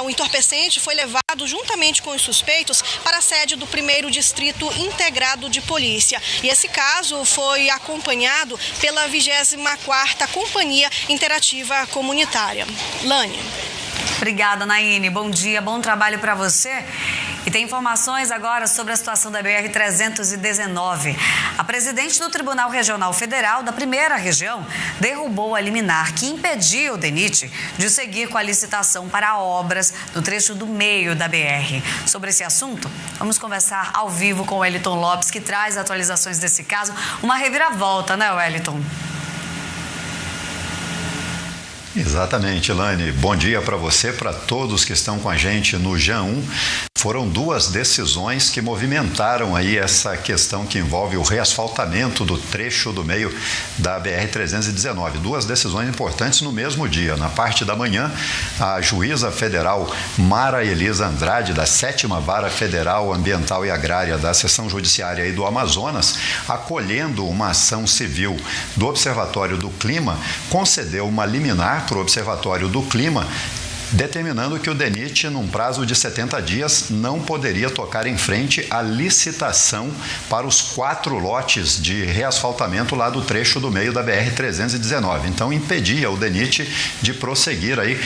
O entorpecente foi levado juntamente com os suspeitos para a sede do 1º Distrito Integrado de Polícia. E esse caso foi acompanhado pela 24ª Companhia Interativa Comunitária. Lani. Obrigada, Naine. Bom dia, bom trabalho para você. E tem informações agora sobre a situação da BR-319. A presidente do Tribunal Regional Federal da 1ª Região derrubou a liminar que impedia o DENIT de seguir com a licitação para obras no trecho do meio da BR. Sobre esse assunto, vamos conversar ao vivo com o Wellington Lopes, que traz atualizações desse caso. Uma reviravolta, né, Wellington? Exatamente, Elane. Bom dia para você, para todos que estão com a gente no Jan 1. Foram 2 decisões que movimentaram aí essa questão que envolve o reasfaltamento do trecho do meio da BR-319. 2 decisões importantes no mesmo dia. Na parte da manhã, a juíza federal Mara Elisa Andrade, da 7ª Vara Federal Ambiental e Agrária da Seção Judiciária aí do Amazonas, acolhendo uma ação civil do Observatório do Clima, concedeu uma liminar para o Observatório do Clima, determinando que o DENIT, num prazo de 70 dias, não poderia tocar em frente à licitação para os 4 lotes de reasfaltamento lá do trecho do meio da BR-319. Então, impedia o DENIT de prosseguir aí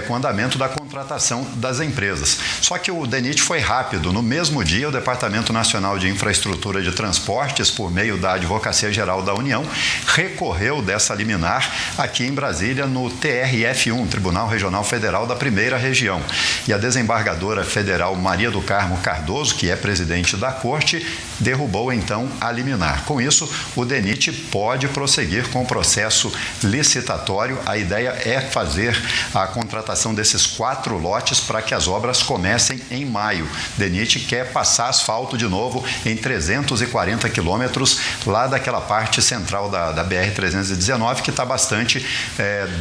com o andamento da contratação das empresas. Só que o DENIT foi rápido. No mesmo dia, o Departamento Nacional de Infraestrutura de Transportes, por meio da Advocacia Geral da União, recorreu dessa liminar aqui em Brasília, no TRF1, Tribunal Regional Federal da 1ª Região. E a desembargadora federal Maria do Carmo Cardoso, que é presidente da Corte, derrubou então a liminar. Com isso, o DENIT pode prosseguir com o processo licitatório. A ideia é fazer a contratação desses 4 lotes para que as obras comecem em maio. O DENIT quer passar asfalto de novo em 340 quilômetros lá daquela parte central da BR-319, que está bastante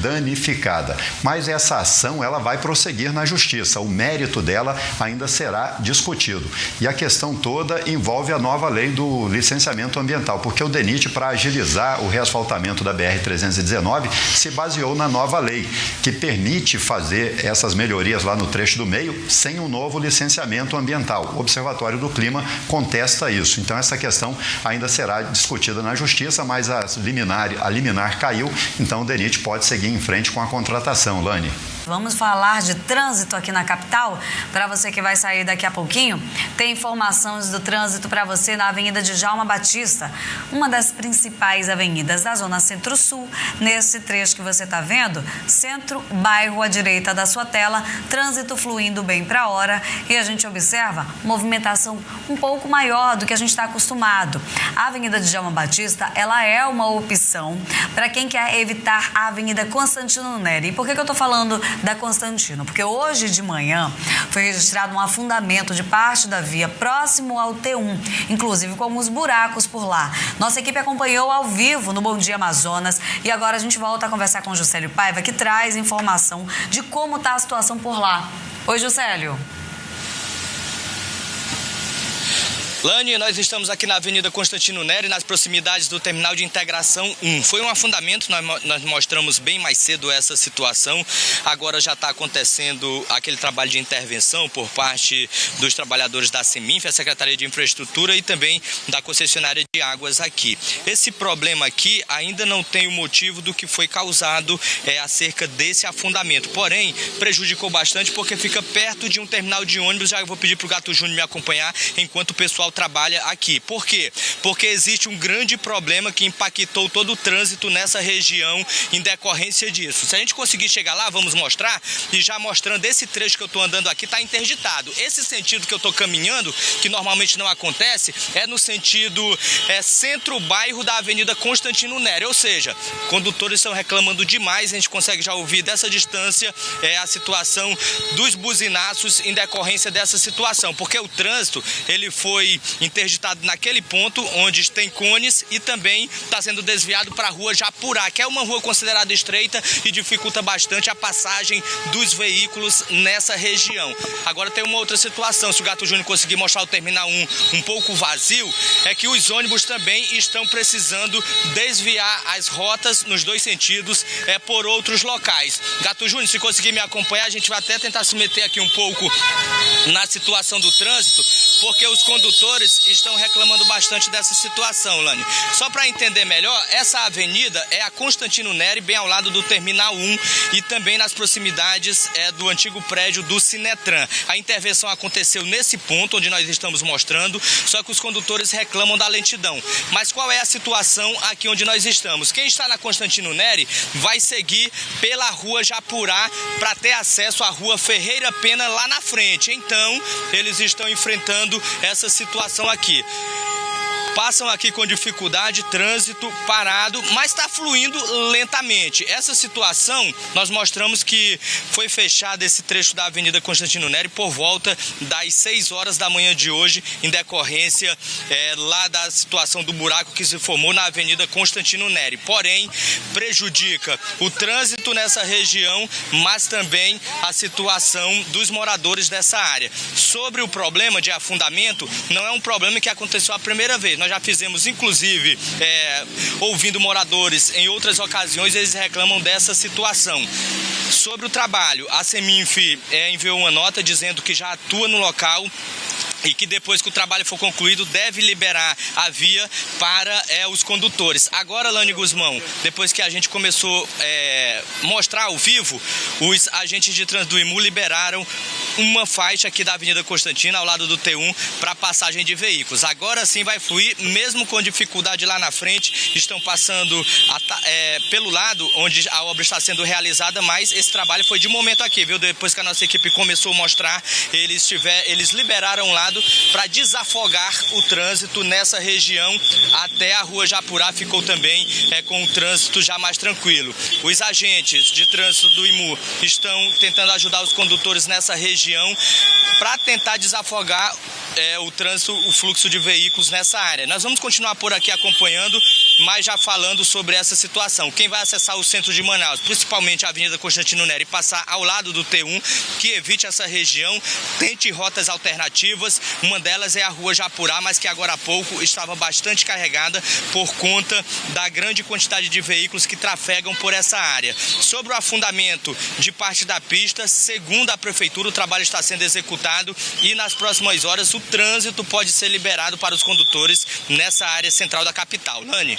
danificada. Mas essa ação, ela vai prosseguir na justiça. O mérito dela ainda será discutido. E a questão toda envolve a nova lei do licenciamento ambiental, porque o DENIT, para agilizar o reasfaltamento da BR-319, se baseou na nova lei, que permite fazer essas melhorias lá no trecho do meio sem um novo licenciamento ambiental. O Observatório do Clima contesta isso. Então, essa questão ainda será discutida na justiça, mas a liminar caiu, então o DENIT pode seguir em frente com a contratação. Lani. Vamos falar de trânsito aqui na capital. Para você que vai sair daqui a pouquinho, tem informações do trânsito para você na Avenida Djalma Batista, uma das principais avenidas da Zona Centro-Sul. Nesse trecho que você está vendo, centro, bairro à direita da sua tela, trânsito fluindo bem para a hora e a gente observa movimentação um pouco maior do que a gente está acostumado. A Avenida Djalma Batista, ela é uma opção para quem quer evitar a Avenida Constantino Neri. E por que eu estou falando da Constantino? Porque hoje de manhã foi registrado um afundamento de parte da via próximo ao T1, inclusive com alguns buracos por lá. Nossa equipe acompanhou ao vivo no Bom Dia Amazonas e agora a gente volta a conversar com o Juscelio Paiva, que traz informação de como está a situação por lá. Oi, Juscelio. Lani, nós estamos aqui na Avenida Constantino Nery, nas proximidades do Terminal de Integração 1. Foi um afundamento, nós mostramos bem mais cedo essa situação. Agora já está acontecendo aquele trabalho de intervenção por parte dos trabalhadores da Seminf, a Secretaria de Infraestrutura e também da concessionária de águas aqui. Esse problema aqui ainda não tem o motivo do que foi causado acerca desse afundamento. Porém, prejudicou bastante porque fica perto de um terminal de ônibus. Já vou pedir para o Gato Júnior me acompanhar enquanto o pessoal trabalha aqui. Por quê? Porque existe um grande problema que impactou todo o trânsito nessa região em decorrência disso. Se a gente conseguir chegar lá, vamos mostrar, e já mostrando esse trecho que eu estou andando aqui, está interditado. Esse sentido que eu estou caminhando, que normalmente não acontece, é no sentido centro-bairro da Avenida Constantino Nery, ou seja, condutores estão reclamando demais. A gente consegue já ouvir dessa distância a situação dos buzinaços em decorrência dessa situação, porque o trânsito ele foi interditado naquele ponto onde tem cones e também está sendo desviado para a rua Japurá, que é uma rua considerada estreita e dificulta bastante a passagem dos veículos nessa região. Agora tem uma outra situação, se o Gato Júnior conseguir mostrar o Terminal 1 um pouco vazio, é que os ônibus também estão precisando desviar as rotas nos dois sentidos por outros locais. Gato Júnior, se conseguir me acompanhar, a gente vai até tentar se meter aqui um pouco na situação do trânsito, porque os condutores estão reclamando bastante dessa situação, Lani. Só para entender melhor, essa avenida é a Constantino Nery, bem ao lado do Terminal 1 e também nas proximidades do antigo prédio do Sinetran. A intervenção aconteceu nesse ponto onde nós estamos mostrando, só que os condutores reclamam da lentidão. Mas qual é a situação aqui onde nós estamos? Quem está na Constantino Nery vai seguir pela rua Japurá para ter acesso à rua Ferreira Pena lá na frente. Então, eles estão enfrentando essa situação aqui. Passam aqui com dificuldade, trânsito parado, mas está fluindo lentamente. Essa situação, nós mostramos que foi fechado esse trecho da Avenida Constantino Nery por volta das 6 horas da manhã de hoje, em decorrência lá da situação do buraco que se formou na Avenida Constantino Nery. Porém, prejudica o trânsito nessa região, mas também a situação dos moradores dessa área. Sobre o problema de afundamento, não é um problema que aconteceu a primeira vez. Nós já fizemos, inclusive, ouvindo moradores em outras ocasiões, eles reclamam dessa situação. Sobre o trabalho, a Seminf enviou uma nota dizendo que já atua no local e que depois que o trabalho for concluído deve liberar a via para os condutores. Agora, Lani Guzmão, depois que a gente começou a mostrar ao vivo, os agentes de trânsito do IMU liberaram uma faixa aqui da Avenida Constantina, ao lado do T1, para passagem de veículos. Agora sim vai fluir, mesmo com dificuldade lá na frente, estão passando pelo lado onde a obra está sendo realizada, mas esse trabalho foi de momento aqui, viu? Depois que a nossa equipe começou a mostrar, eles liberaram o lado para desafogar o trânsito nessa região até a rua Japurá, ficou também com o trânsito já mais tranquilo. Os agentes de trânsito do IMU estão tentando ajudar os condutores nessa região para tentar desafogar o trânsito, o fluxo de veículos nessa área. Nós vamos continuar por aqui acompanhando, mas já falando sobre essa situação. Quem vai acessar o centro de Manaus, principalmente a Avenida Constantino Nery, passar ao lado do T1, que evite essa região, tente rotas alternativas. Uma delas é a rua Japurá, mas que agora há pouco estava bastante carregada por conta da grande quantidade de veículos que trafegam por essa área. Sobre o afundamento de parte da pista, segundo a Prefeitura, o trabalho está sendo executado e nas próximas horas o trânsito pode ser liberado para os condutores nessa área central da capital. Lani.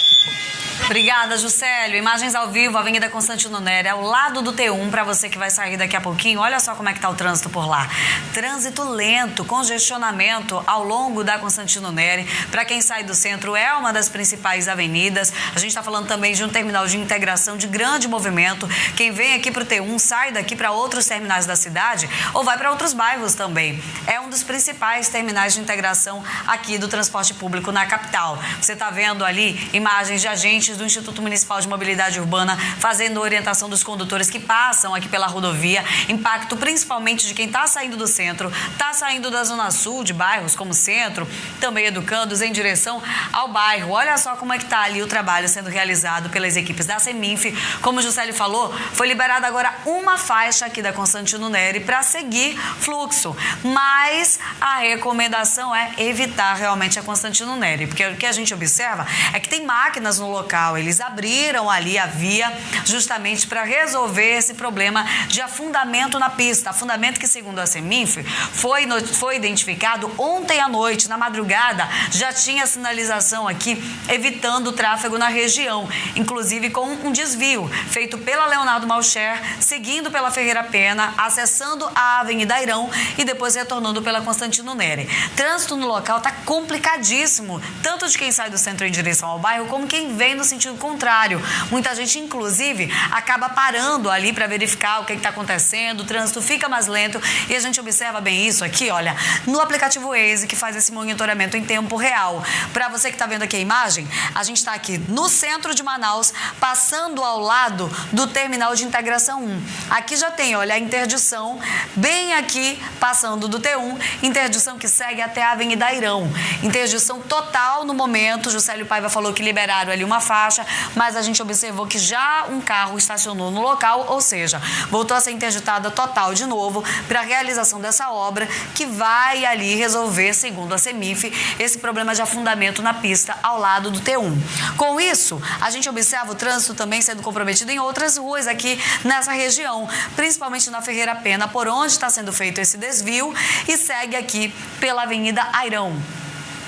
Obrigada, Juscelio. Imagens ao vivo, Avenida Constantino Nery, ao lado do T1, para você que vai sair daqui a pouquinho. Olha só como é que está o trânsito por lá. Trânsito lento, congestionamento ao longo da Constantino Nery. Para quem sai do centro, é uma das principais avenidas. A gente está falando também de um terminal de integração de grande movimento. Quem vem aqui para o T1, sai daqui para outros terminais da cidade ou vai para outros bairros também. É um dos principais terminais de integração aqui do transporte público na capital. Você está vendo ali imagens de agentes do Instituto Municipal de Mobilidade Urbana fazendo orientação dos condutores que passam aqui pela rodovia. Impacto principalmente de quem está saindo do centro, está saindo da Zona Sul sul de bairros como Centro, também educandos em direção ao bairro. Olha só como é que está ali o trabalho sendo realizado pelas equipes da Seminf. Como o Juscelio falou, foi liberada agora uma faixa aqui da Constantino Neri para seguir fluxo, mas a recomendação é evitar realmente a Constantino Neri, porque o que a gente observa é que tem máquinas no local, eles abriram ali a via justamente para resolver esse problema de afundamento na pista, afundamento que, segundo a Seminf, foi identificado ontem à noite, na madrugada, já tinha sinalização aqui evitando o tráfego na região, inclusive com um desvio feito pela Leonardo Malcher, seguindo pela Ferreira Pena, acessando a Avenida Airão e depois retornando pela Constantino Neri. Trânsito no local está complicadíssimo, tanto de quem sai do centro em direção ao bairro, como quem vem no sentido contrário. Muita gente, inclusive, acaba parando ali para verificar o que está acontecendo, o trânsito fica mais lento e a gente observa bem isso aqui, olha, no aplicativo Waze, que faz esse monitoramento em tempo real. Para você que está vendo aqui a imagem, a gente está aqui no centro de Manaus, passando ao lado do terminal de integração 1. Aqui já tem, olha, a interdição, bem aqui, passando do T1, interdição que segue até a Avenida Airão. Interdição total no momento, Juscelio Paiva falou que liberaram ali uma faixa, mas a gente observou que já um carro estacionou no local, ou seja, voltou a ser interditada total de novo para a realização dessa obra que vai ali resolver, segundo a Seminf, esse problema de afundamento na pista ao lado do T1. Com isso, a gente observa o trânsito também sendo comprometido em outras ruas aqui nessa região, principalmente na Ferreira Pena, por onde está sendo feito esse desvio, e segue aqui pela Avenida Airão.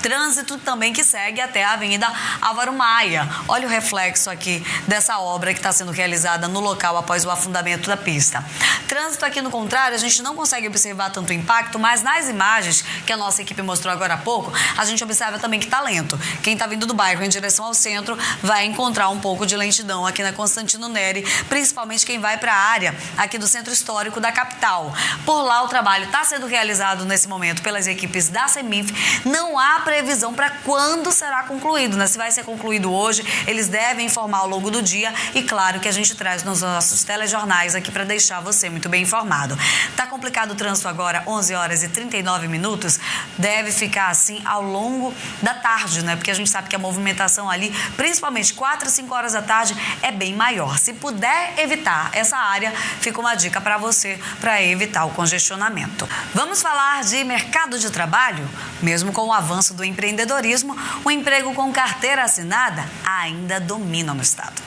Trânsito também que segue até a Avenida Álvaro Maia. Olha o reflexo aqui dessa obra que está sendo realizada no local após o afundamento da pista. Trânsito aqui no contrário, a gente não consegue observar tanto impacto, mas nas imagens que a nossa equipe mostrou agora há pouco, a gente observa também que está lento. Quem está vindo do bairro em direção ao centro vai encontrar um pouco de lentidão aqui na Constantino Neri, principalmente quem vai para a área aqui do centro histórico da capital. Por lá o trabalho está sendo realizado nesse momento pelas equipes da Seminf. Não há previsão para quando será concluído, né? Se vai ser concluído hoje, eles devem informar ao longo do dia e claro que a gente traz nos nossos telejornais aqui para deixar você muito bem informado. Tá complicado o trânsito agora, 11 horas e 39 minutos, deve ficar assim ao longo da tarde, né? Porque a gente sabe que a movimentação ali, principalmente 4 e 5 horas da tarde, é bem maior. Se puder evitar essa área, fica uma dica para você para evitar o congestionamento. Vamos falar de mercado de trabalho? Mesmo com o avanço do empreendedorismo, o emprego com carteira assinada ainda domina no estado.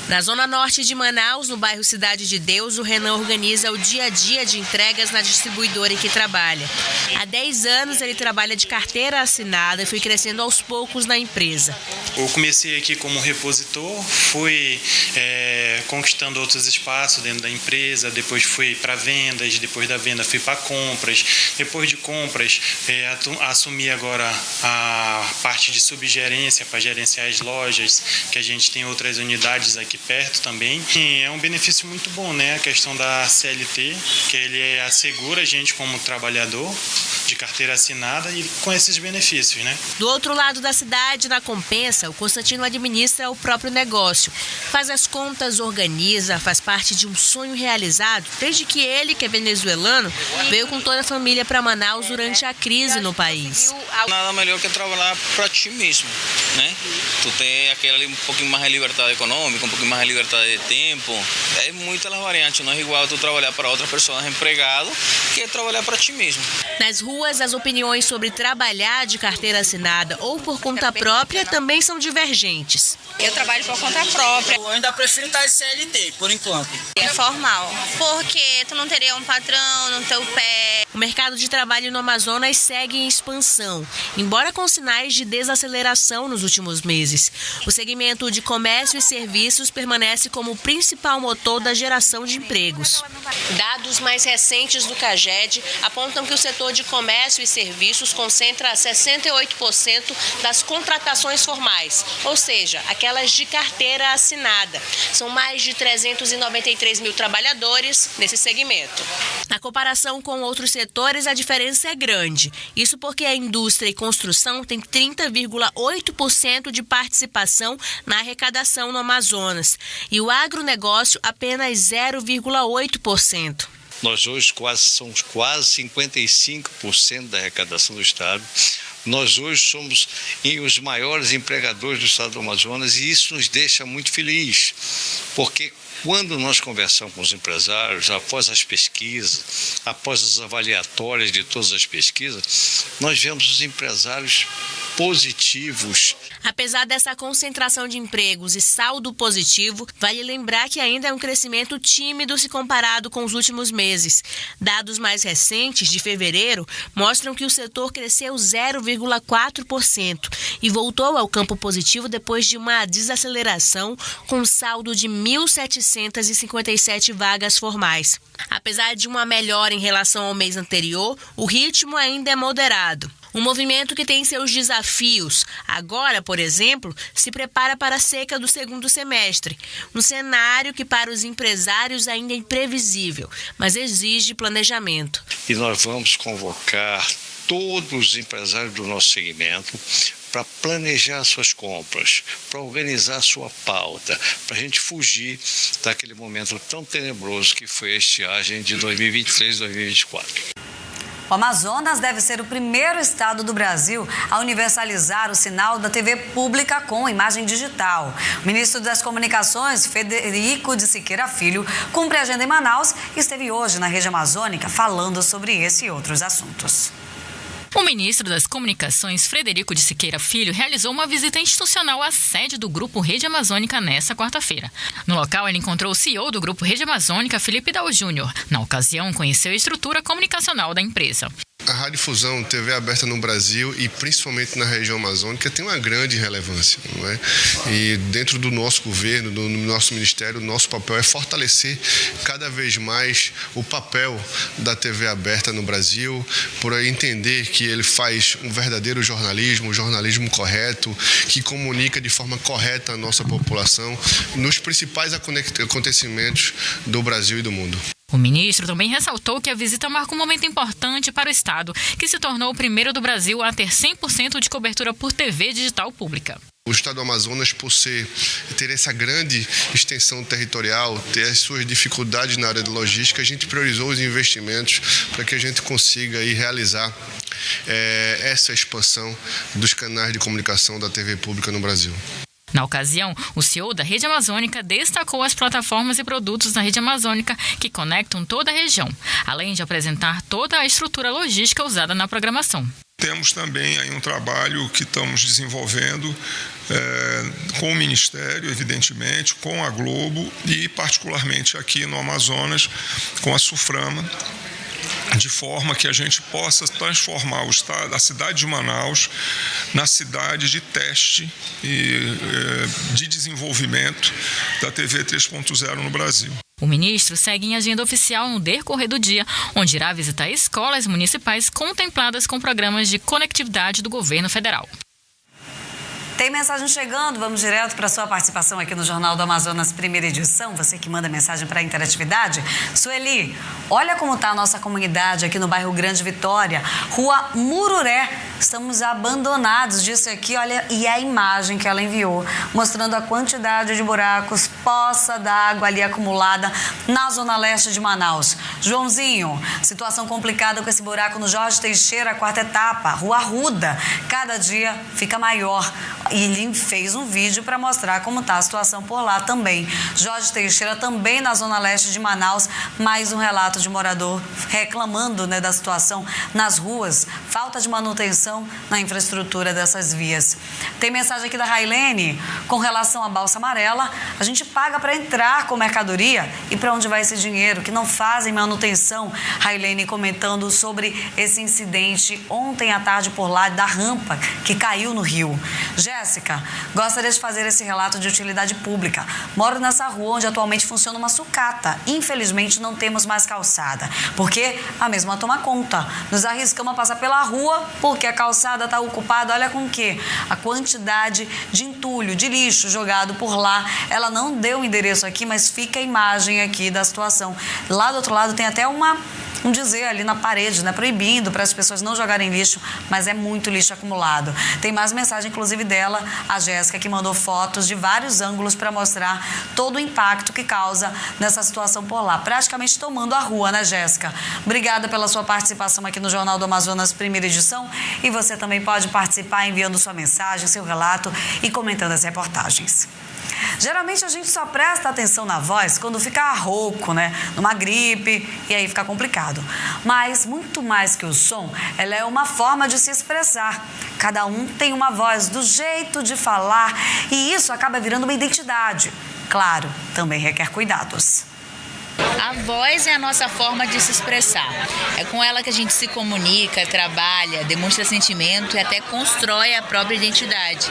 Na zona norte de Manaus, no bairro Cidade de Deus, o Renan organiza o dia a dia de entregas na distribuidora em que trabalha. Há 10 anos ele trabalha de carteira assinada e foi crescendo aos poucos na empresa. Eu comecei aqui como repositor, fui conquistando outros espaços dentro da empresa, depois fui para vendas, depois da venda fui para compras, depois de compras assumi agora a parte de subgerência para gerenciar as lojas, que a gente tem outras unidades aqui perto também. E é um benefício muito bom, né? A questão da CLT, que ele assegura a gente como trabalhador de carteira assinada e com esses benefícios, né? Do outro lado da cidade, na Compensa, o Constantino administra o próprio negócio. Faz as contas, organiza, faz parte de um sonho realizado desde que ele, que é venezuelano, veio com toda a família para Manaus durante a crise no país. Nada melhor que trabalhar para ti mesmo, né? Tu tem aquele um pouquinho mais de liberdade econômica, um pouquinho mais de liberdade de tempo. É muitas as variantes, não é igual tu trabalhar para outra pessoa empregado que trabalhar para ti mesmo. Nas ruas, as opiniões sobre trabalhar de carteira assinada ou por conta própria também são divergentes. Eu trabalho por conta própria. Eu ainda prefiro estar de CLT, por enquanto. É formal, porque tu não teria um patrão no teu pé. O mercado de trabalho no Amazonas segue em expansão, embora com sinais de desaceleração nos últimos meses. O segmento de comércio e serviços permanece como o principal motor da geração de empregos. Dados mais recentes do CAGED apontam que o setor de comércio e serviços concentra 68% das contratações formais, ou seja, aquelas de carteira assinada. São mais de 393 mil trabalhadores nesse segmento. Na comparação com outros setores, a diferença é grande. Isso porque a indústria e construção tem 30,8% de participação na arrecadação no Amazonas e o agronegócio apenas 0,8%. Nós hoje somos quase 55% da arrecadação do Estado. Nós hoje somos os maiores empregadores do Estado do Amazonas e isso nos deixa muito felizes, porque quando nós conversamos com os empresários, após as pesquisas, após as avaliatórias de todas as pesquisas, nós vemos os empresários positivos. Apesar dessa concentração de empregos e saldo positivo, vale lembrar que ainda é um crescimento tímido se comparado com os últimos meses. Dados mais recentes, de fevereiro, mostram que o setor cresceu 0,4% e voltou ao campo positivo depois de uma desaceleração com saldo de 1.757 vagas formais. Apesar de uma melhora em relação ao mês anterior, o ritmo ainda é moderado. Um movimento que tem seus desafios. Agora, por exemplo, se prepara para a seca do segundo semestre. Um cenário que para os empresários ainda é imprevisível, mas exige planejamento. E nós vamos convocar todos os empresários do nosso segmento para planejar suas compras, para organizar sua pauta, para a gente fugir daquele momento tão tenebroso que foi a estiagem de 2023 e 2024. O Amazonas deve ser o primeiro estado do Brasil a universalizar o sinal da TV pública com imagem digital. O ministro das Comunicações, Frederico de Siqueira Filho, cumpre a agenda em Manaus e esteve hoje na região amazônica falando sobre esse e outros assuntos. O ministro das Comunicações, Frederico de Siqueira Filho, realizou uma visita institucional à sede do Grupo Rede Amazônica nesta quarta-feira. No local, ele encontrou o CEO do Grupo Rede Amazônica, Felipe Dal Júnior. Na ocasião, conheceu a estrutura comunicacional da empresa. A radiodifusão, TV aberta no Brasil e principalmente na região amazônica tem uma grande relevância, não é? E dentro do nosso governo, do nosso ministério, o nosso papel é fortalecer cada vez mais o papel da TV aberta no Brasil, por entender que ele faz um verdadeiro jornalismo, um jornalismo correto, que comunica de forma correta a nossa população nos principais acontecimentos do Brasil e do mundo. O ministro também ressaltou que a visita marca um momento importante para o estado, que se tornou o primeiro do Brasil a ter 100% de cobertura por TV digital pública. O estado do Amazonas, por ter essa grande extensão territorial, ter as suas dificuldades na área de logística, a gente priorizou os investimentos para que a gente consiga aí realizar essa expansão dos canais de comunicação da TV pública no Brasil. Na ocasião, o CEO da Rede Amazônica destacou as plataformas e produtos da Rede Amazônica que conectam toda a região, além de apresentar toda a estrutura logística usada na programação. Temos também aí um trabalho que estamos desenvolvendo com o Ministério, evidentemente, com a Globo e particularmente aqui no Amazonas, com a Suframa, de forma que a gente possa transformar o estado, a cidade de Manaus na cidade de teste e de desenvolvimento da TV 3.0 no Brasil. O ministro segue em agenda oficial no decorrer do dia, onde irá visitar escolas municipais contempladas com programas de conectividade do governo federal. Tem mensagem chegando, vamos direto para a sua participação aqui no Jornal do Amazonas, primeira edição. Você que manda mensagem para a interatividade. Sueli, olha como está a nossa comunidade aqui no bairro Grande Vitória, Rua Mururé. Estamos abandonados, disse aqui, olha, e a imagem que ela enviou, mostrando a quantidade de buracos, poça d'água ali acumulada na zona leste de Manaus. Joãozinho, situação complicada com esse buraco no Jorge Teixeira, quarta etapa, Rua Arruda. Cada dia fica maior. E ele fez um vídeo para mostrar como está a situação por lá também. Jorge Teixeira também na zona leste de Manaus, mais um relato de morador reclamando, da situação nas ruas, falta de manutenção na infraestrutura dessas vias. Tem mensagem aqui da Railene, com relação à Balsa Amarela, a gente paga para entrar com mercadoria e para onde vai esse dinheiro, que não fazem manutenção. Railene comentando sobre esse incidente ontem à tarde por lá, da rampa que caiu no rio. Jéssica, gostaria de fazer esse relato de utilidade pública. Moro nessa rua onde atualmente funciona uma sucata. Infelizmente não temos mais calçada, porque a mesma toma conta. Nos arriscamos a passar pela rua porque a calçada está ocupada, olha com o quê? A quantidade de entulho, de lixo jogado por lá. Ela não deu o endereço aqui, mas fica a imagem aqui da situação. Lá do outro lado tem até uma um dizer ali na parede, né, proibindo para as pessoas não jogarem lixo, mas é muito lixo acumulado. Tem mais mensagem, inclusive, dela, a Jéssica, que mandou fotos de vários ângulos para mostrar todo o impacto que causa nessa situação por lá. Praticamente tomando a rua, né, Jéssica? Obrigada pela sua participação aqui no Jornal do Amazonas, primeira edição. E você também pode participar enviando sua mensagem, seu relato e comentando as reportagens. Geralmente a gente só presta atenção na voz quando fica rouco, né? Numa gripe, e aí fica complicado. Mas, muito mais que o som, ela é uma forma de se expressar. Cada um tem uma voz, do jeito de falar, e isso acaba virando uma identidade. Claro, também requer cuidados. A voz é a nossa forma de se expressar. É com ela que a gente se comunica, trabalha, demonstra sentimento e até constrói a própria identidade.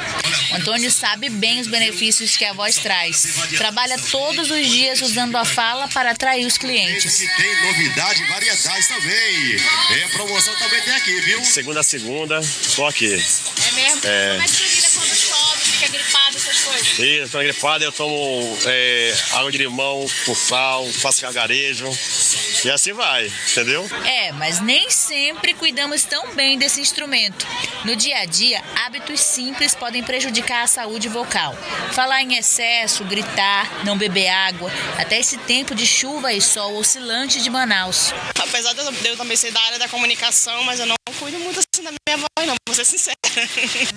O Antônio sabe bem os benefícios que a voz traz. Trabalha todos os dias usando a fala para atrair os clientes. Tem novidade e variedades também. Promoção também tem aqui, viu? Segunda a segunda, tô aqui. É mesmo? Como é que você lida quando chove, fica gripado, essas coisas? Sim, eu tô gripado, eu tomo água de limão com sal, faço gargarejo e assim vai, entendeu? Mas nem sempre cuidamos tão bem desse instrumento. No dia a dia, hábitos simples podem prejudicar a saúde vocal. Falar em excesso, gritar, não beber água, até esse tempo de chuva e sol oscilante de Manaus. Apesar de eu também ser da área da comunicação, mas eu não cuido muito assim da minha voz, não, vou ser sincera.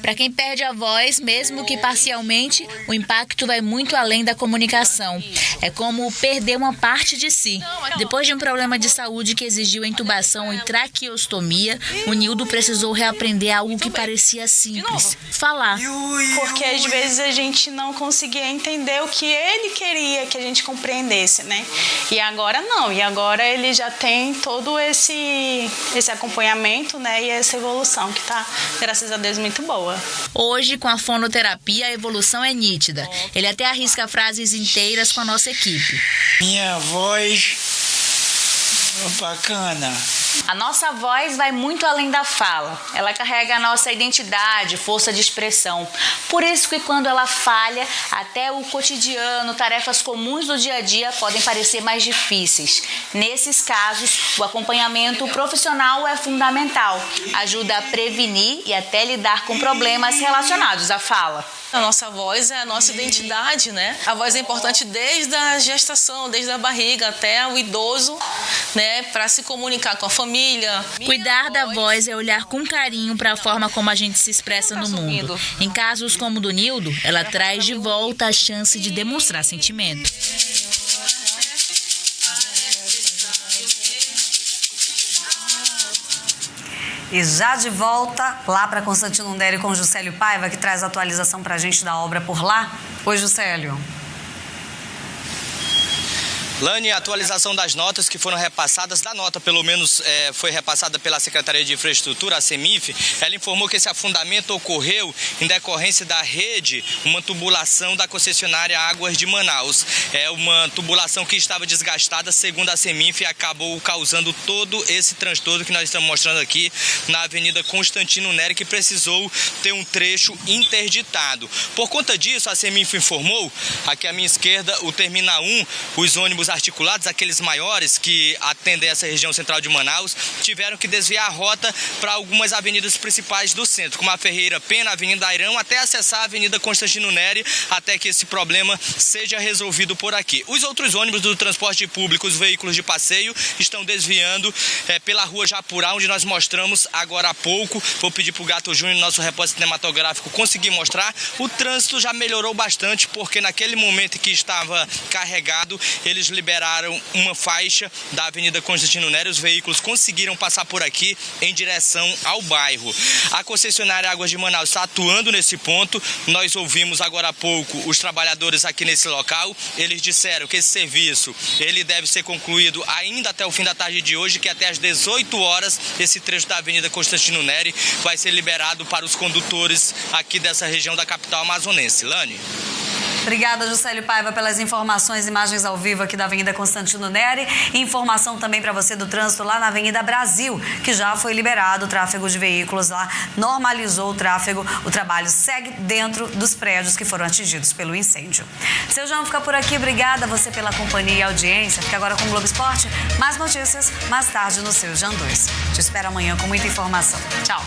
Para quem perde a voz, mesmo que parcialmente, o impacto vai muito além da comunicação. É como perder uma parte de si. Depois de um problema de saúde que exigiu intubação e traqueostomia, o Nildo precisou reaprender algo que parecia simples: falar. Porque às vezes a gente não conseguia entender o que ele queria que a gente compreendesse, né? E agora não, e agora ele já tem todo esse acompanhamento, né? E essa evolução que tá, graças a Deus, muito boa. Hoje, com a fonoterapia, a evolução é nítida. Ele até arrisca frases inteiras com a nossa equipe. Minha voz bacana. A nossa voz vai muito além da fala. Ela carrega a nossa identidade, força de expressão. Por isso que quando ela falha, até o cotidiano, tarefas comuns do dia a dia podem parecer mais difíceis. Nesses casos, o acompanhamento profissional é fundamental. Ajuda a prevenir e até lidar com problemas relacionados à fala. A nossa voz é a nossa identidade, né? A voz é importante desde a gestação, desde a barriga até o idoso, né? Para se comunicar com a família. Cuidar da voz é olhar com carinho para a forma como a gente se expressa no mundo. Em casos como o do Nildo, ela traz de volta a chance de demonstrar sentimento. E já de volta lá para Constantino Nery com Juscelio Paiva, que traz atualização para a gente da obra por lá. Oi, Juscelio. Lani, a atualização das notas que foram repassadas, da nota pelo menos foi repassada pela Secretaria de Infraestrutura, a CEMIF. Ela informou que esse afundamento ocorreu em decorrência da rede, uma tubulação da concessionária Águas de Manaus. É uma tubulação que estava desgastada, segundo a CEMIF, e acabou causando todo esse transtorno que nós estamos mostrando aqui na Avenida Constantino Nery, que precisou ter um trecho interditado. Por conta disso, a CEMIF informou, aqui à minha esquerda, o Terminal 1, os ônibus articulados, aqueles maiores que atendem essa região central de Manaus, tiveram que desviar a rota para algumas avenidas principais do centro, como a Ferreira Pena, a Avenida Airão, até acessar a Avenida Constantino Nery, até que esse problema seja resolvido por aqui. Os outros ônibus do transporte público, os veículos de passeio, estão desviando pela Rua Japurá, onde nós mostramos agora há pouco. Vou pedir para o Gato Júnior, nosso repórter cinematográfico, conseguir mostrar. O trânsito já melhorou bastante, porque naquele momento que estava carregado, eles liberaram uma faixa da Avenida Constantino Nery. Os veículos conseguiram passar por aqui em direção ao bairro. A concessionária Águas de Manaus está atuando nesse ponto. Nós ouvimos agora há pouco os trabalhadores aqui nesse local. Eles disseram que esse serviço ele deve ser concluído ainda até o fim da tarde de hoje, que até às 18 horas esse trecho da Avenida Constantino Nery vai ser liberado para os condutores aqui dessa região da capital amazonense. Lani? Obrigada, Juscelio Paiva, pelas informações, imagens ao vivo aqui da Avenida Constantino Neri. Informação também para você do trânsito lá na Avenida Brasil, que já foi liberado o tráfego de veículos lá, normalizou o tráfego. O trabalho segue dentro dos prédios que foram atingidos pelo incêndio. Seu João fica por aqui. Obrigada a você pela companhia e audiência. Fica agora com o Globo Esporte. Mais notícias mais tarde no seu Jan 2. Te espero amanhã com muita informação. Tchau.